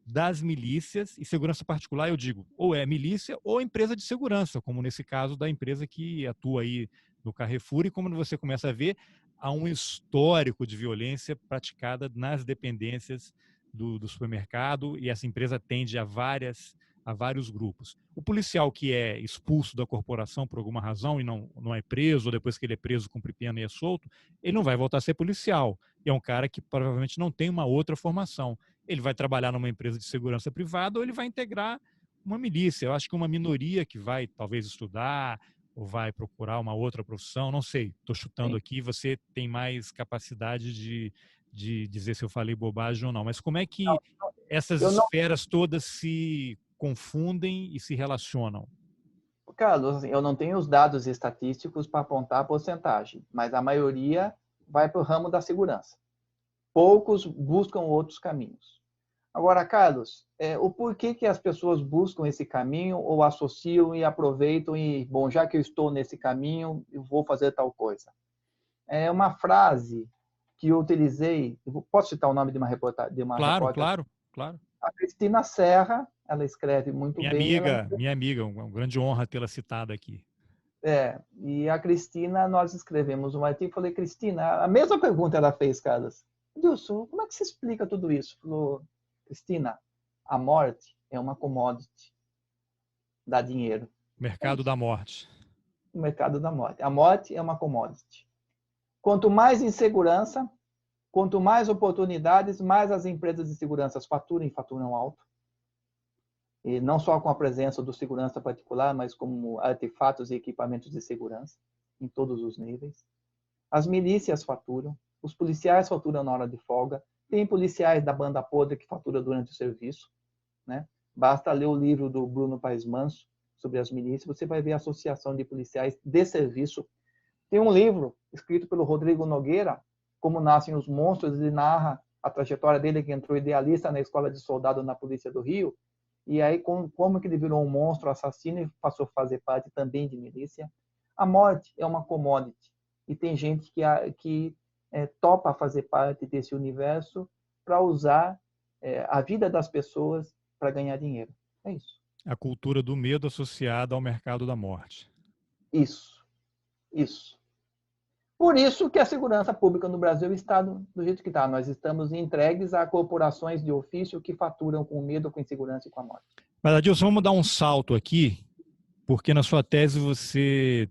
das milícias, e segurança particular eu digo, ou é milícia ou empresa de segurança, como nesse caso da empresa que atua aí no Carrefour, e como você começa a ver, há um histórico de violência praticada nas dependências do supermercado, e essa empresa atende a vários grupos. O policial que é expulso da corporação por alguma razão e não é preso, ou depois que ele é preso, cumpre pena e é solto, ele não vai voltar a ser policial. E é um cara que provavelmente não tem uma outra formação. Ele vai trabalhar numa empresa de segurança privada ou ele vai integrar uma milícia. Eu acho que uma minoria que vai talvez estudar ou vai procurar uma outra profissão, não sei, estou chutando aqui, você tem mais capacidade de dizer se eu falei bobagem ou não, mas como é que essas esferas todas se confundem e se relacionam? Carlos, assim, eu não tenho os dados estatísticos para apontar a porcentagem, mas a maioria vai para o ramo da segurança. Poucos buscam outros caminhos. Agora, Carlos, o porquê que as pessoas buscam esse caminho ou associam e aproveitam e, bom, já que eu estou nesse caminho, eu vou fazer tal coisa. É uma frase que eu utilizei, posso citar o nome de uma reportagem? Claro. A Cristina Serra, ela escreve muito bem. Minha amiga, uma grande honra tê-la citada aqui. E a Cristina, nós escrevemos um artigo, falei, Cristina, a mesma pergunta ela fez, Carlos. Dilson, como é que se explica tudo isso? Falou, Cristina, a morte é uma commodity, dá dinheiro. Mercado da morte. O mercado da morte. A morte é uma commodity. Quanto mais insegurança, quanto mais oportunidades, mais as empresas de segurança faturam e faturam alto. E não só com a presença do segurança particular, mas como artefatos e equipamentos de segurança, em todos os níveis. As milícias faturam, os policiais faturam na hora de folga, tem policiais da banda podre que faturam durante o serviço, né? Basta ler o livro do Bruno Paes Manso sobre as milícias, você vai ver a associação de policiais de serviço. Tem um livro escrito pelo Rodrigo Nogueira, Como Nascem os Monstros, ele narra a trajetória dele, que entrou idealista na escola de soldado na Polícia do Rio, e aí como que ele virou um monstro assassino e passou a fazer parte também de milícia. A morte é uma commodity, e tem gente que topa fazer parte desse universo para usar a vida das pessoas para ganhar dinheiro. É isso. A cultura do medo associada ao mercado da morte. Isso. Por isso que a segurança pública no Brasil está do jeito que está. Nós estamos entregues a corporações de ofício que faturam com medo, com insegurança e com a morte. Mas, Adilson, vamos dar um salto aqui, porque na sua tese você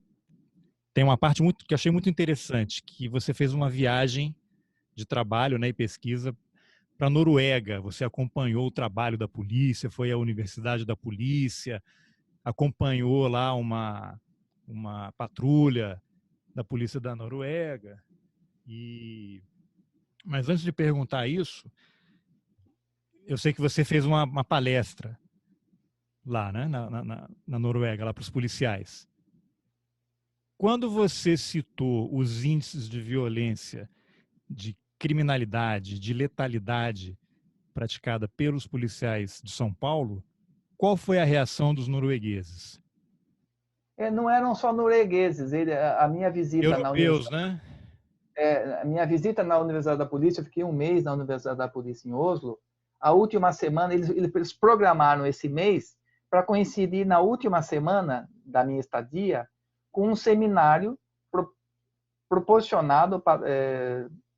tem uma parte que eu achei muito interessante, que você fez uma viagem de trabalho, né, e pesquisa para a Noruega. Você acompanhou o trabalho da polícia, foi à Universidade da Polícia, acompanhou lá uma patrulha da polícia da Noruega. Mas antes de perguntar isso, eu sei que você fez uma palestra lá, né, na Noruega, lá para os policiais. Quando você citou os índices de violência, de criminalidade, de letalidade praticada pelos policiais de São Paulo, qual foi a reação dos noruegueses? Não eram só noruegueses. A minha visita Europeus, né? A minha visita na Universidade da Polícia, eu fiquei um mês na Universidade da Polícia em Oslo. A última semana, eles programaram esse mês para coincidir na última semana da minha estadia com um seminário proporcionado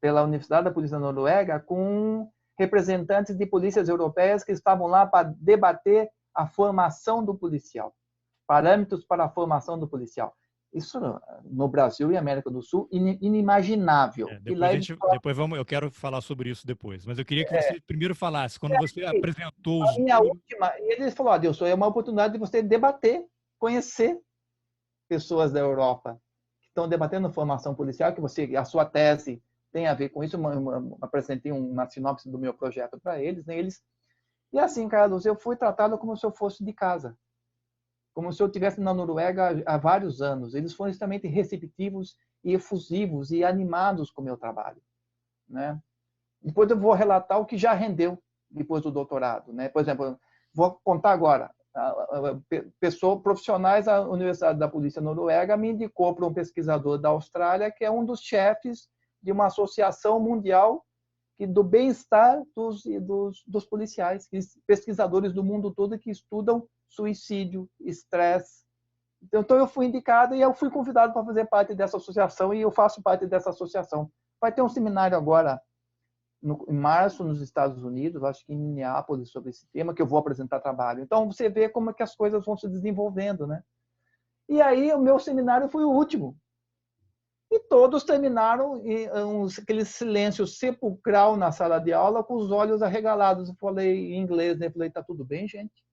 pela Universidade da Polícia da Noruega com representantes de polícias europeias que estavam lá para debater a formação do policial, parâmetros para a formação do policial. Isso no Brasil e América do Sul, inimaginável. Depois eu quero falar sobre isso depois, mas eu queria que você primeiro falasse, quando você apresentou os ele falou, Adilson, é uma oportunidade de você debater, conhecer pessoas da Europa que estão debatendo formação policial, que a sua tese tem a ver com isso. Eu apresentei uma sinopse do meu projeto para eles, né? E assim, Carlos, eu fui tratado como se eu fosse de casa, como se eu estivesse na Noruega há vários anos. Eles foram extremamente receptivos e efusivos e animados com o meu trabalho, né? Depois eu vou relatar o que já rendeu depois do doutorado, né? Por exemplo, vou contar agora. Profissionais da Universidade da Polícia Noruega me indicou para um pesquisador da Austrália, que é um dos chefes de uma associação mundial do bem-estar dos policiais, pesquisadores do mundo todo que estudam suicídio, estresse. Então eu fui indicado e eu fui convidado para fazer parte dessa associação, e eu faço parte dessa associação. Vai ter um seminário agora em março nos Estados Unidos, acho que em Minneapolis, sobre esse tema, que eu vou apresentar trabalho. Então você vê como é que as coisas vão se desenvolvendo, né? E aí o meu seminário foi o último. E todos terminaram em aquele silêncio sepulcral na sala de aula, com os olhos arregalados. Eu falei em inglês, né? Eu falei, tá tudo bem, gente?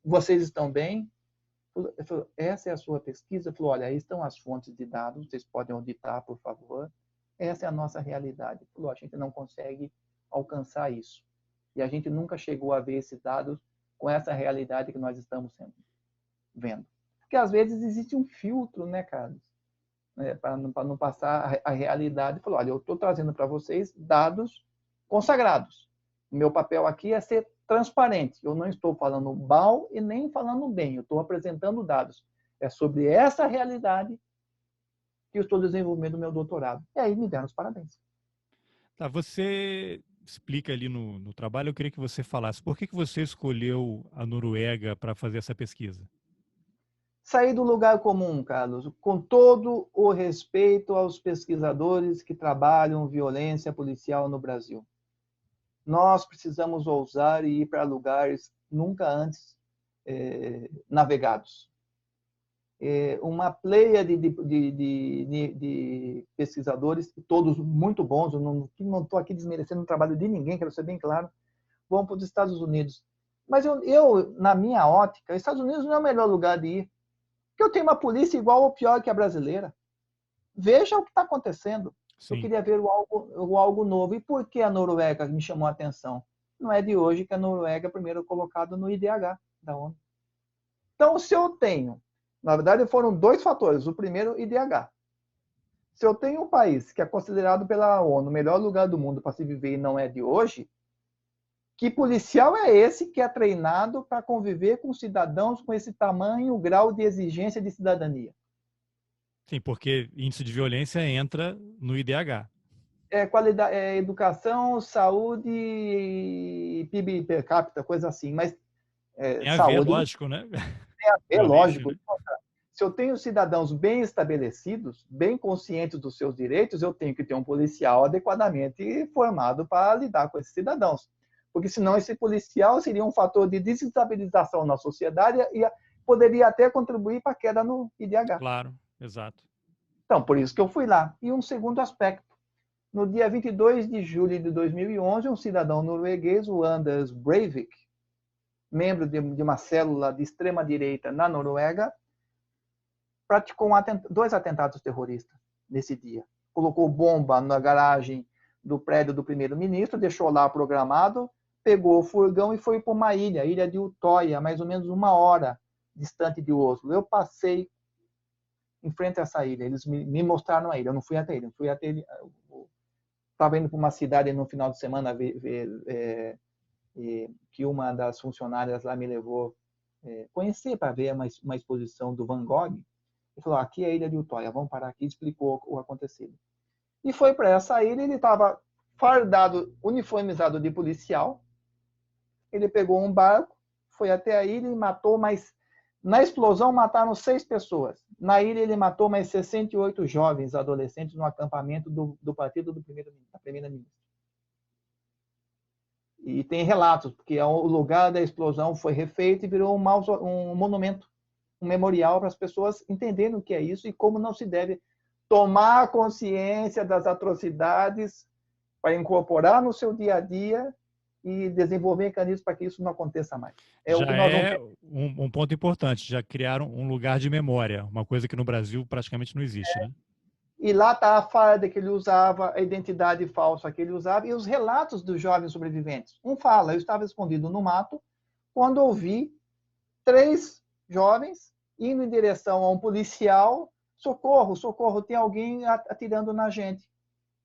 Vocês estão bem? Ele falou, essa é a sua pesquisa? Ele falou, olha, aí estão as fontes de dados, vocês podem auditar, por favor. Essa é a nossa realidade. Ele falou, a gente não consegue alcançar isso. E a gente nunca chegou a ver esses dados com essa realidade que nós estamos vendo. Porque às vezes existe um filtro, né, Carlos? Para não passar a realidade. Ele falou, olha, eu estou trazendo para vocês dados consagrados. O meu papel aqui é ser transparente. Eu não estou falando mal e nem falando bem. Eu estou apresentando dados. É sobre essa realidade que eu estou desenvolvendo o meu doutorado. E aí me deram os parabéns. Tá, você explica ali no trabalho, eu queria que você falasse, por que você escolheu a Noruega para fazer essa pesquisa? Sair do lugar comum, Carlos, com todo o respeito aos pesquisadores que trabalham violência policial no Brasil. Nós precisamos ousar e ir para lugares nunca antes navegados. Uma pleia de pesquisadores, todos muito bons, eu não estou aqui desmerecendo o trabalho de ninguém, quero ser bem claro, vão para os Estados Unidos. Mas na minha ótica, os Estados Unidos não é o melhor lugar de ir, porque eu tenho uma polícia igual ou pior que a brasileira. Veja o que está acontecendo. Sim. Eu queria ver o algo novo. E por que a Noruega me chamou a atenção? Não é de hoje que a Noruega é primeiro colocado no IDH da ONU. Então, se eu tenho, na verdade foram dois fatores. O primeiro, IDH. Se eu tenho um país que é considerado pela ONU o melhor lugar do mundo para se viver e não é de hoje, que policial é esse que é treinado para conviver com cidadãos com esse tamanho, grau de exigência de cidadania? Sim, porque índice de violência entra no IDH. Qualidade, educação, saúde, PIB per capita, coisa assim. Mas tem a saúde, ver, lógico, né? Tem a ver, lógico. Né? Se eu tenho cidadãos bem estabelecidos, bem conscientes dos seus direitos, eu tenho que ter um policial adequadamente formado para lidar com esses cidadãos. Porque senão esse policial seria um fator de desestabilização na sociedade e poderia até contribuir para a queda no IDH. Claro, exato. Então, por isso que eu fui lá. E um segundo aspecto. No dia 22 de julho de 2011, um cidadão norueguês, o Anders Breivik, membro de uma célula de extrema-direita na Noruega, praticou dois atentados terroristas nesse dia. Colocou bomba na garagem do prédio do primeiro-ministro, deixou lá programado, pegou o furgão e foi para uma ilha, a ilha de Utoya, mais ou menos 1 hora distante de Oslo. Eu passei em frente a essa ilha, eles me mostraram a ilha, eu não fui até ele, estava indo para uma cidade no final de semana que uma das funcionárias lá me levou conhecer para ver uma exposição do Van Gogh. Ele falou, aqui é a ilha de Utoya, vamos parar aqui, explicou o acontecido. E foi para essa ilha, ele estava fardado, uniformizado de policial, ele pegou um barco, foi até a ilha e matou mais... Na explosão mataram 6 pessoas. Na ilha ele matou mais 68 jovens adolescentes no acampamento do partido da primeira-ministra. E tem relatos, porque o lugar da explosão foi refeito e virou um monumento, um memorial para as pessoas entenderem o que é isso e como não se deve tomar consciência das atrocidades para incorporar no seu dia a dia e desenvolver mecanismos para que isso não aconteça mais. Um ponto importante, já criaram um lugar de memória, uma coisa que no Brasil praticamente não existe, né? E lá está a farda que ele usava, a identidade falsa que ele usava e os relatos dos jovens sobreviventes. Um fala, eu estava escondido no mato quando ouvi 3 jovens indo em direção a um policial, socorro, socorro, tem alguém atirando na gente.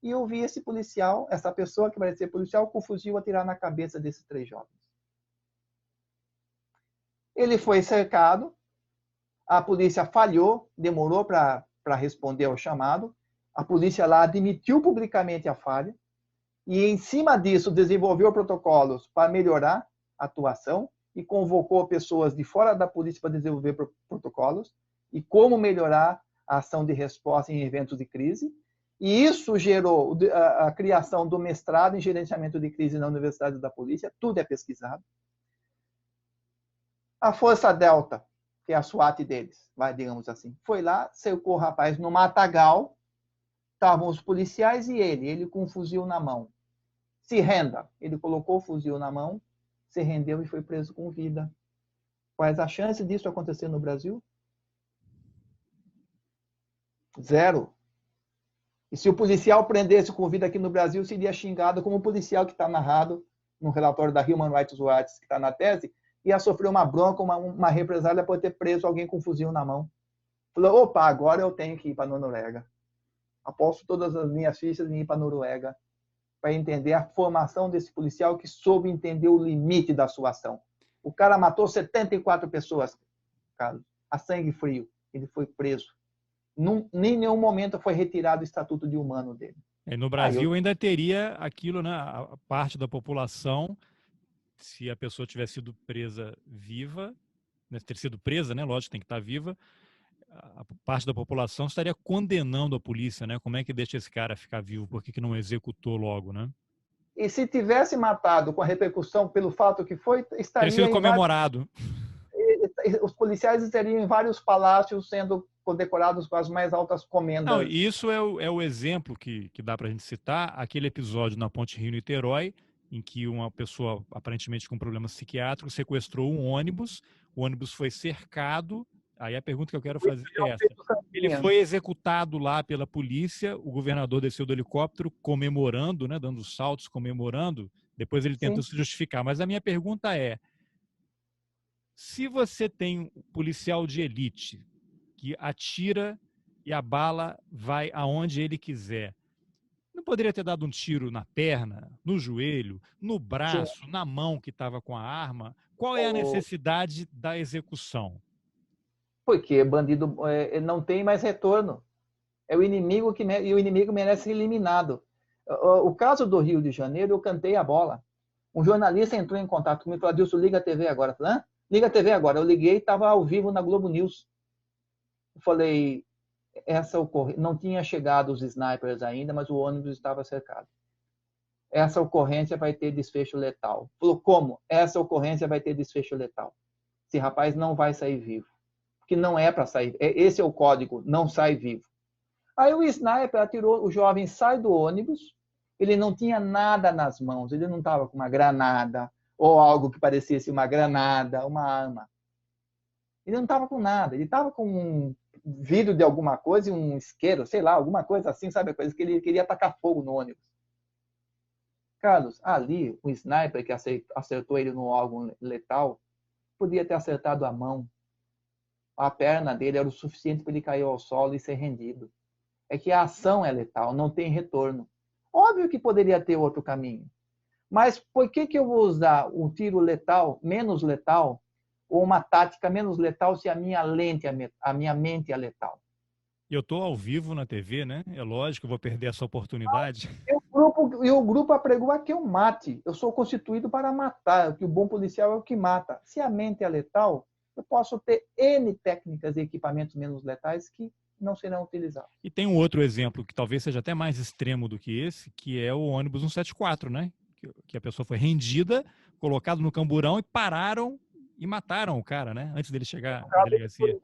E eu vi esse policial, essa pessoa que parecia policial, com o fuzil atirar na cabeça desses 3 jovens. Ele foi cercado, a polícia falhou, demorou para responder ao chamado, a polícia lá admitiu publicamente a falha, e em cima disso desenvolveu protocolos para melhorar a atuação e convocou pessoas de fora da polícia para desenvolver protocolos e como melhorar a ação de resposta em eventos de crise. E isso gerou a criação do mestrado em gerenciamento de crise na Universidade da Polícia, tudo é pesquisado. A Força Delta, que é a SWAT deles, digamos assim, foi lá, cercou o rapaz no matagal, estavam os policiais e ele com um fuzil na mão. Se renda. Ele colocou o fuzil na mão, se rendeu e foi preso com vida. Quais as chances disso acontecer no Brasil? 0. E se o policial prendesse com vida aqui no Brasil, seria xingado como o policial que está narrado no relatório da Human Rights Watch, que está na tese, ia sofrer uma bronca, uma represália por ter preso alguém com um fuzil na mão. Falou, opa, agora eu tenho que ir para a Noruega. Aposto todas as minhas fichas em ir para a Noruega para entender a formação desse policial que soube entender o limite da sua ação. O cara matou 74 pessoas, Carlos, a sangue frio. Ele foi preso. Nem em nenhum momento foi retirado o estatuto de humano dele. No Brasil ainda teria aquilo, né? A parte da população, se a pessoa tivesse sido presa viva, né, ter sido presa, né? Lógico, tem que estar viva. A parte da população estaria condenando a polícia, né? Como é que deixa esse cara ficar vivo? Por que não executou logo, né? E se tivesse matado com a repercussão pelo fato que foi, Teria sido estaria em vários, comemorado. os policiais estariam em vários palácios sendo condecorados com as mais altas Não, comendas. e isso é o exemplo que dá para a gente citar, aquele episódio na Ponte Rio-Niterói, em que uma pessoa aparentemente com problemas psiquiátricos sequestrou um ônibus, o ônibus foi cercado. Aí a pergunta que eu quero fazer é essa. Ele foi executado lá pela polícia, o governador desceu do helicóptero comemorando, né, dando saltos, comemorando, depois ele tentou se justificar. Mas a minha pergunta é, se você tem um policial de elite que atira e a bala vai aonde ele quiser, não poderia ter dado um tiro na perna, no joelho, no braço, na mão que estava com a arma? Qual é a necessidade da execução? Porque bandido não tem mais retorno. É o inimigo e o inimigo merece ser eliminado. O caso do Rio de Janeiro, eu cantei a bola. Um jornalista entrou em contato comigo e falou: Adilson, liga a TV agora. Eu falei: hã? Liga a TV agora. Eu liguei e estava ao vivo na Globo News. Eu falei: não tinha chegado os snipers ainda, mas o ônibus estava cercado. Essa ocorrência vai ter desfecho letal. Falou: como? Essa ocorrência vai ter desfecho letal. Esse rapaz não vai sair vivo. Porque não é para sair. Esse é o código, não sai vivo. Aí o sniper atirou, o jovem sai do ônibus, ele não tinha nada nas mãos, ele não estava com uma granada, ou algo que parecesse uma granada, uma arma. Ele não estava com nada, ele estava com um vidro de alguma coisa e um isqueiro, sei lá, alguma coisa assim, sabe? Coisa que ele queria atacar fogo no ônibus. Carlos, ali, o sniper que acertou ele no órgão letal, podia ter acertado a mão. A perna dele era o suficiente para ele cair ao solo e ser rendido. É que a ação é letal, não tem retorno. Óbvio que poderia ter outro caminho. Mas por que eu vou usar um tiro letal, menos letal, ou uma tática menos letal se a minha mente é letal? E eu estou ao vivo na TV, né? É lógico que eu vou perder essa oportunidade. E o grupo apregou a que eu mate. Eu sou constituído para matar, que o bom policial é o que mata. Se a mente é letal, eu posso ter N técnicas e equipamentos menos letais que não serão utilizados. E tem um outro exemplo que talvez seja até mais extremo do que esse, que é o ônibus 174, né? Que a pessoa foi rendida, colocado no camburão e pararam e mataram o cara, né? Antes dele chegar à delegacia.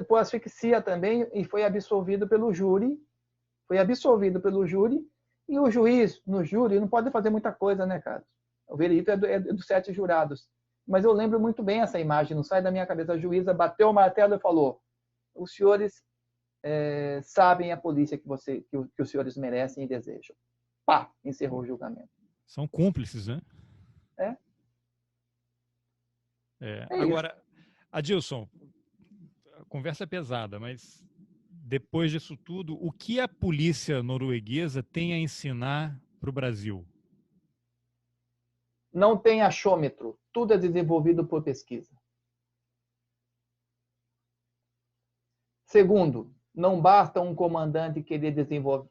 Por asfixia também e foi absolvido pelo júri. Foi absolvido pelo júri e o juiz, no júri, não pode fazer muita coisa, né, cara? O veredito é dos 7 jurados. Mas eu lembro muito bem essa imagem, não sai da minha cabeça. A juíza bateu o martelo e falou: os senhores sabem a polícia que os senhores merecem e desejam. Pá, encerrou o julgamento. São cúmplices, né? Agora, Adilson, a conversa é pesada, mas depois disso tudo, o que a polícia norueguesa tem a ensinar para o Brasil? Não tem achômetro, tudo é desenvolvido por pesquisa. Segundo, não basta um comandante querer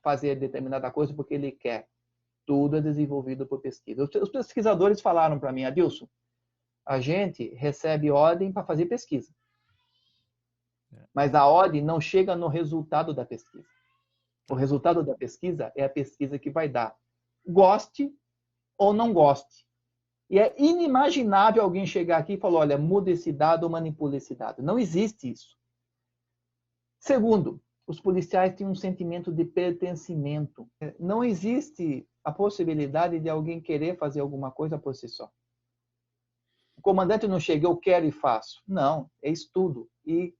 fazer determinada coisa porque ele quer. Tudo é desenvolvido por pesquisa. Os pesquisadores falaram para mim: Adilson, a gente recebe ordem para fazer pesquisa. Mas a ordem não chega no resultado da pesquisa. O resultado da pesquisa é a pesquisa que vai dar. Goste ou não goste. E é inimaginável alguém chegar aqui e falar: olha, muda esse dado ou manipula esse dado. Não existe isso. Segundo, os policiais têm um sentimento de pertencimento. Não existe a possibilidade de alguém querer fazer alguma coisa por si só. O comandante não chega: eu quero e faço. Não, é estudo. E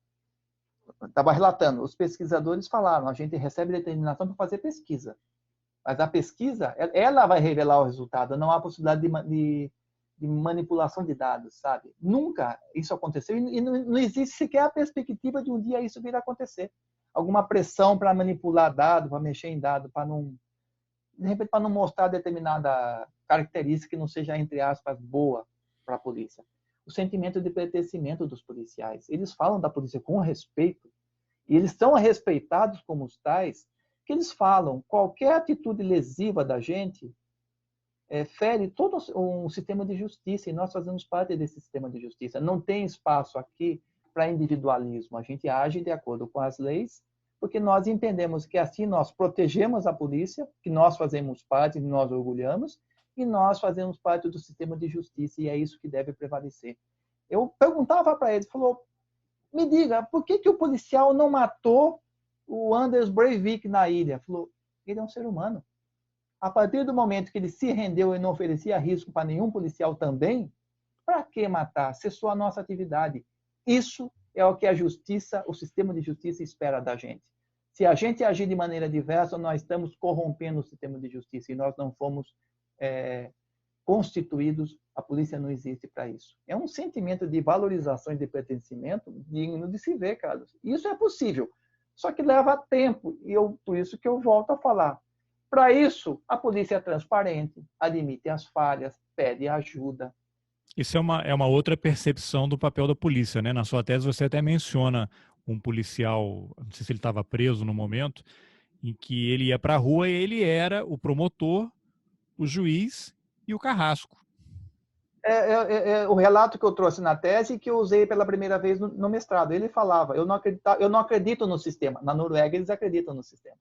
estava relatando, os pesquisadores falaram: a gente recebe determinação para fazer pesquisa. Mas a pesquisa, ela vai revelar o resultado. Não há possibilidade de manipulação de dados, sabe? Nunca isso aconteceu e não existe sequer a perspectiva de um dia isso vir a acontecer. Alguma pressão para manipular dado, para mexer em dado, de repente, para não mostrar determinada característica que não seja, entre aspas, boa para a polícia. O sentimento de pertencimento dos policiais. Eles falam da polícia com respeito e eles são respeitados como os tais, que eles falam: qualquer atitude lesiva da gente, fere todo um sistema de justiça, e nós fazemos parte desse sistema de justiça. Não tem espaço aqui para individualismo. A gente age de acordo com as leis, porque nós entendemos que assim nós protegemos a polícia, que nós fazemos parte, que nós orgulhamos, e nós fazemos parte do sistema de justiça, e é isso que deve prevalecer. Eu perguntava para ele, falou, me diga, por que o policial não matou o Anders Breivik na ilha? Falou, ele é um ser humano. A partir do momento que ele se rendeu e não oferecia risco para nenhum policial também, para que matar? Cessou a nossa atividade. Isso é o que a justiça, o sistema de justiça espera da gente. Se a gente agir de maneira diversa, nós estamos corrompendo o sistema de justiça e nós não fomos constituídos, a polícia não existe para isso. É um sentimento de valorização e de pertencimento digno de se ver, Carlos. Isso é possível, só que leva tempo, e por isso que eu volto a falar. Para isso, a polícia é transparente, admite as falhas, pede ajuda. Isso é uma outra percepção do papel da polícia, né? Na sua tese você até menciona um policial, não sei se ele estava preso no momento, em que ele ia para a rua e ele era o promotor, o juiz e o carrasco. O relato que eu trouxe na tese que eu usei pela primeira vez no mestrado. Ele falava, eu não acredito no sistema. Na Noruega eles acreditam no sistema.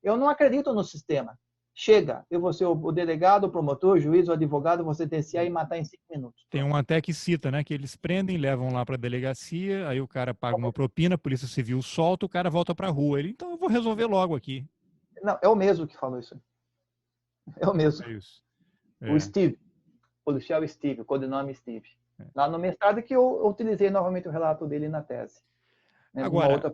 Eu não acredito no sistema. Chega, eu vou ser o delegado, o promotor, o juiz, o advogado, vou sentenciar e matar em 5 minutos. Tem um até que cita, né, que eles prendem, levam lá para a delegacia, aí o cara paga uma propina, a polícia civil solta, o cara volta para a rua. Ele, então eu vou resolver logo aqui. Não, é o mesmo que falou isso. É o mesmo. É isso. O Steve, o policial Steve, o codinome Steve. Lá no mestrado que eu utilizei novamente o relato dele na tese. Agora,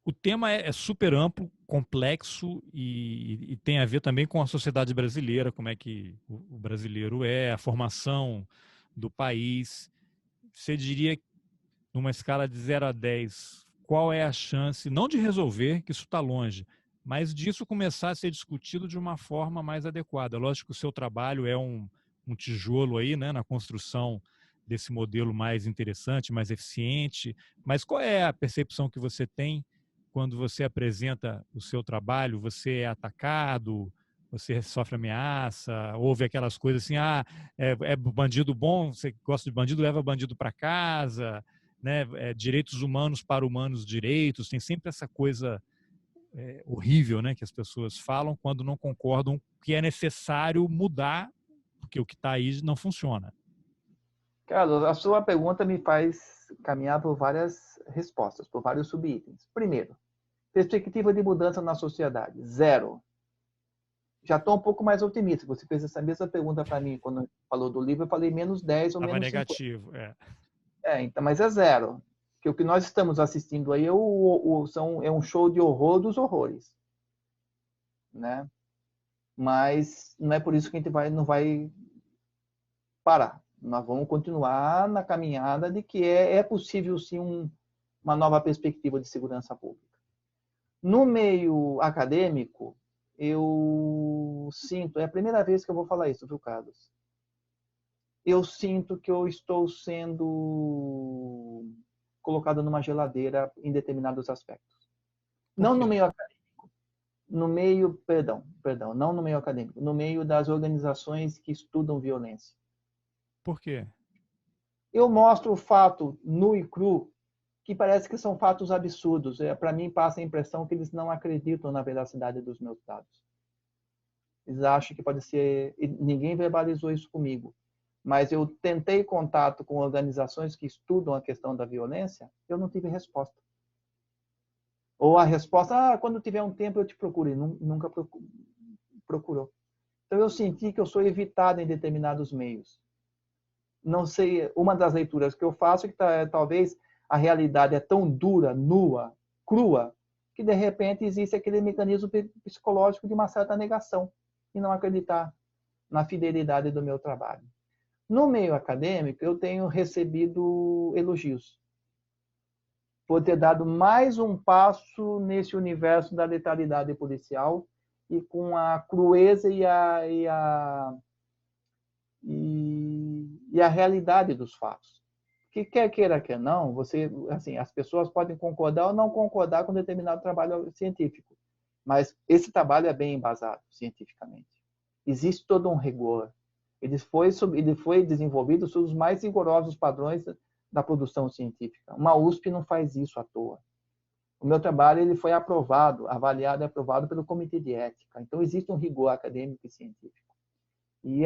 o tema é super amplo, complexo e tem a ver também com a sociedade brasileira, como é que o brasileiro é, a formação do país. Você diria, numa escala de 0 a 10, qual é a chance, não de resolver, que isso está longe, mas disso começar a ser discutido de uma forma mais adequada? Lógico que o seu trabalho é um tijolo aí, né, na construção desse modelo mais interessante, mais eficiente, mas qual é a percepção que você tem quando você apresenta o seu trabalho? Você é atacado, você sofre ameaça, ouve aquelas coisas assim, é bandido bom, você gosta de bandido, leva bandido para casa, né? Direitos humanos para humanos direitos, tem sempre essa coisa horrível, né, que as pessoas falam quando não concordam que é necessário mudar, porque o que está aí não funciona. Carlos, a sua pergunta me faz caminhar por várias respostas, por vários subitens. Primeiro, perspectiva de mudança na sociedade, 0. Já estou um pouco mais otimista. Você fez essa mesma pergunta para mim quando falou do livro, eu falei menos 10 ou menos 50. Negativo, então, mas é 0. Que o que nós estamos assistindo aí é um show de horror dos horrores. Né? Mas não é por isso que a gente não vai parar. Nós vamos continuar na caminhada de que é possível, sim, uma nova perspectiva de segurança pública. No meio acadêmico, eu sinto, é a primeira vez que eu vou falar isso, viu, Carlos? Eu sinto que eu estou sendo colocado numa geladeira em determinados aspectos. Não no meio acadêmico, não no meio acadêmico, no meio das organizações que estudam violência. Por quê? Eu mostro o fato nu e cru, que parece que são fatos absurdos. Para mim, passa a impressão que eles não acreditam na veracidade dos meus dados. Eles acham que pode ser... Ninguém verbalizou isso comigo. Mas eu tentei contato com organizações que estudam a questão da violência, eu não tive resposta. Ou a resposta, quando tiver um tempo eu te procuro. E nunca procurou. Então eu senti que eu sou evitado em determinados meios. Não sei, uma das leituras que eu faço é que talvez a realidade é tão dura, nua, crua, que de repente existe aquele mecanismo psicológico de uma certa negação e não acreditar na fidelidade do meu trabalho. No meio acadêmico, eu tenho recebido elogios por ter dado mais um passo nesse universo da letalidade policial e com a crueza e a realidade dos fatos. Que quer queira, quer não, as pessoas podem concordar ou não concordar com determinado trabalho científico. Mas esse trabalho é bem embasado cientificamente. Existe todo um rigor. Ele foi desenvolvido sob os mais rigorosos padrões da produção científica. Uma USP não faz isso à toa. O meu trabalho ele foi aprovado, avaliado e aprovado pelo Comitê de Ética. Então, existe um rigor acadêmico e científico. E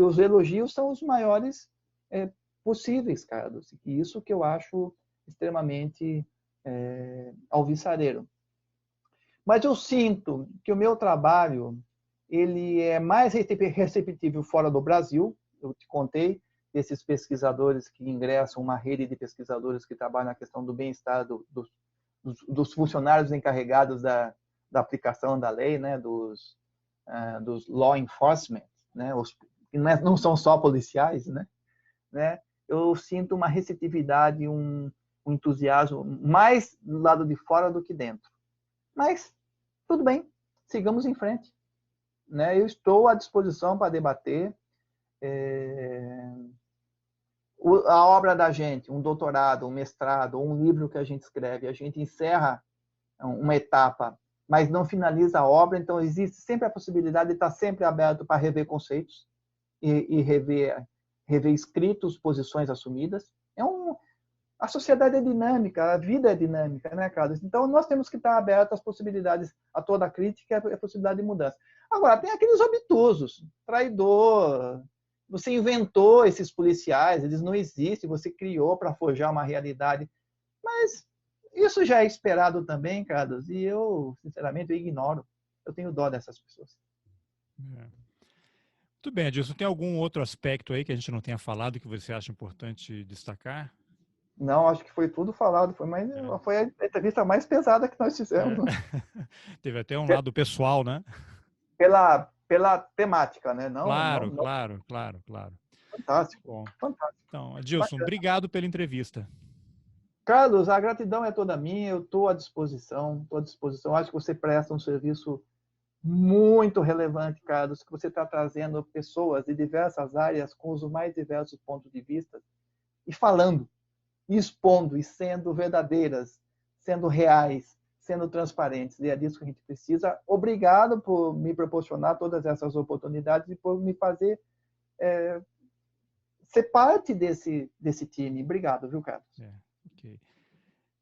os elogios são os maiores possíveis, Carlos. E isso que eu acho extremamente alvissareiro. Mas eu sinto que o meu trabalho ele é mais receptível fora do Brasil. Eu te contei desses pesquisadores que ingressam, uma rede de pesquisadores que trabalham na questão do bem-estar dos funcionários encarregados da aplicação da lei, né, dos law enforcement, né, que não são só policiais, né? Eu sinto uma receptividade, um entusiasmo mais do lado de fora do que dentro. Mas tudo bem, sigamos em frente. Eu estou à disposição para debater. A obra da gente, um doutorado, um mestrado, um livro que a gente escreve, a gente encerra uma etapa, mas não finaliza a obra, então existe sempre a possibilidade de estar sempre aberto para rever conceitos e rever escritos, posições assumidas. A sociedade é dinâmica, a vida é dinâmica, né, Carlos? Então, nós temos que estar abertos às possibilidades, a toda a crítica e a possibilidade de mudança. Agora, tem aqueles obtusos, traidor, você inventou esses policiais, eles não existem, você criou para forjar uma realidade. Mas isso já é esperado também, Carlos, e eu, sinceramente, eu ignoro. Eu tenho dó dessas pessoas. Muito bem, Adilson. Tem algum outro aspecto aí que a gente não tenha falado que você acha importante destacar? Não, acho que foi tudo falado. Foi a entrevista mais pesada que nós fizemos. Teve até um lado pessoal, né? Pela temática, né? Claro. Fantástico. Bom. Fantástico. Então, Adilson, obrigado pela entrevista. Carlos, a gratidão é toda minha. Eu estou à disposição. Acho que você presta um serviço muito relevante, Carlos, que você está trazendo pessoas de diversas áreas com os mais diversos pontos de vista e falando, expondo e sendo verdadeiras, sendo reais, sendo transparentes. E é disso que a gente precisa. Obrigado por me proporcionar todas essas oportunidades e por me fazer ser parte desse time. Obrigado, viu, Carlos?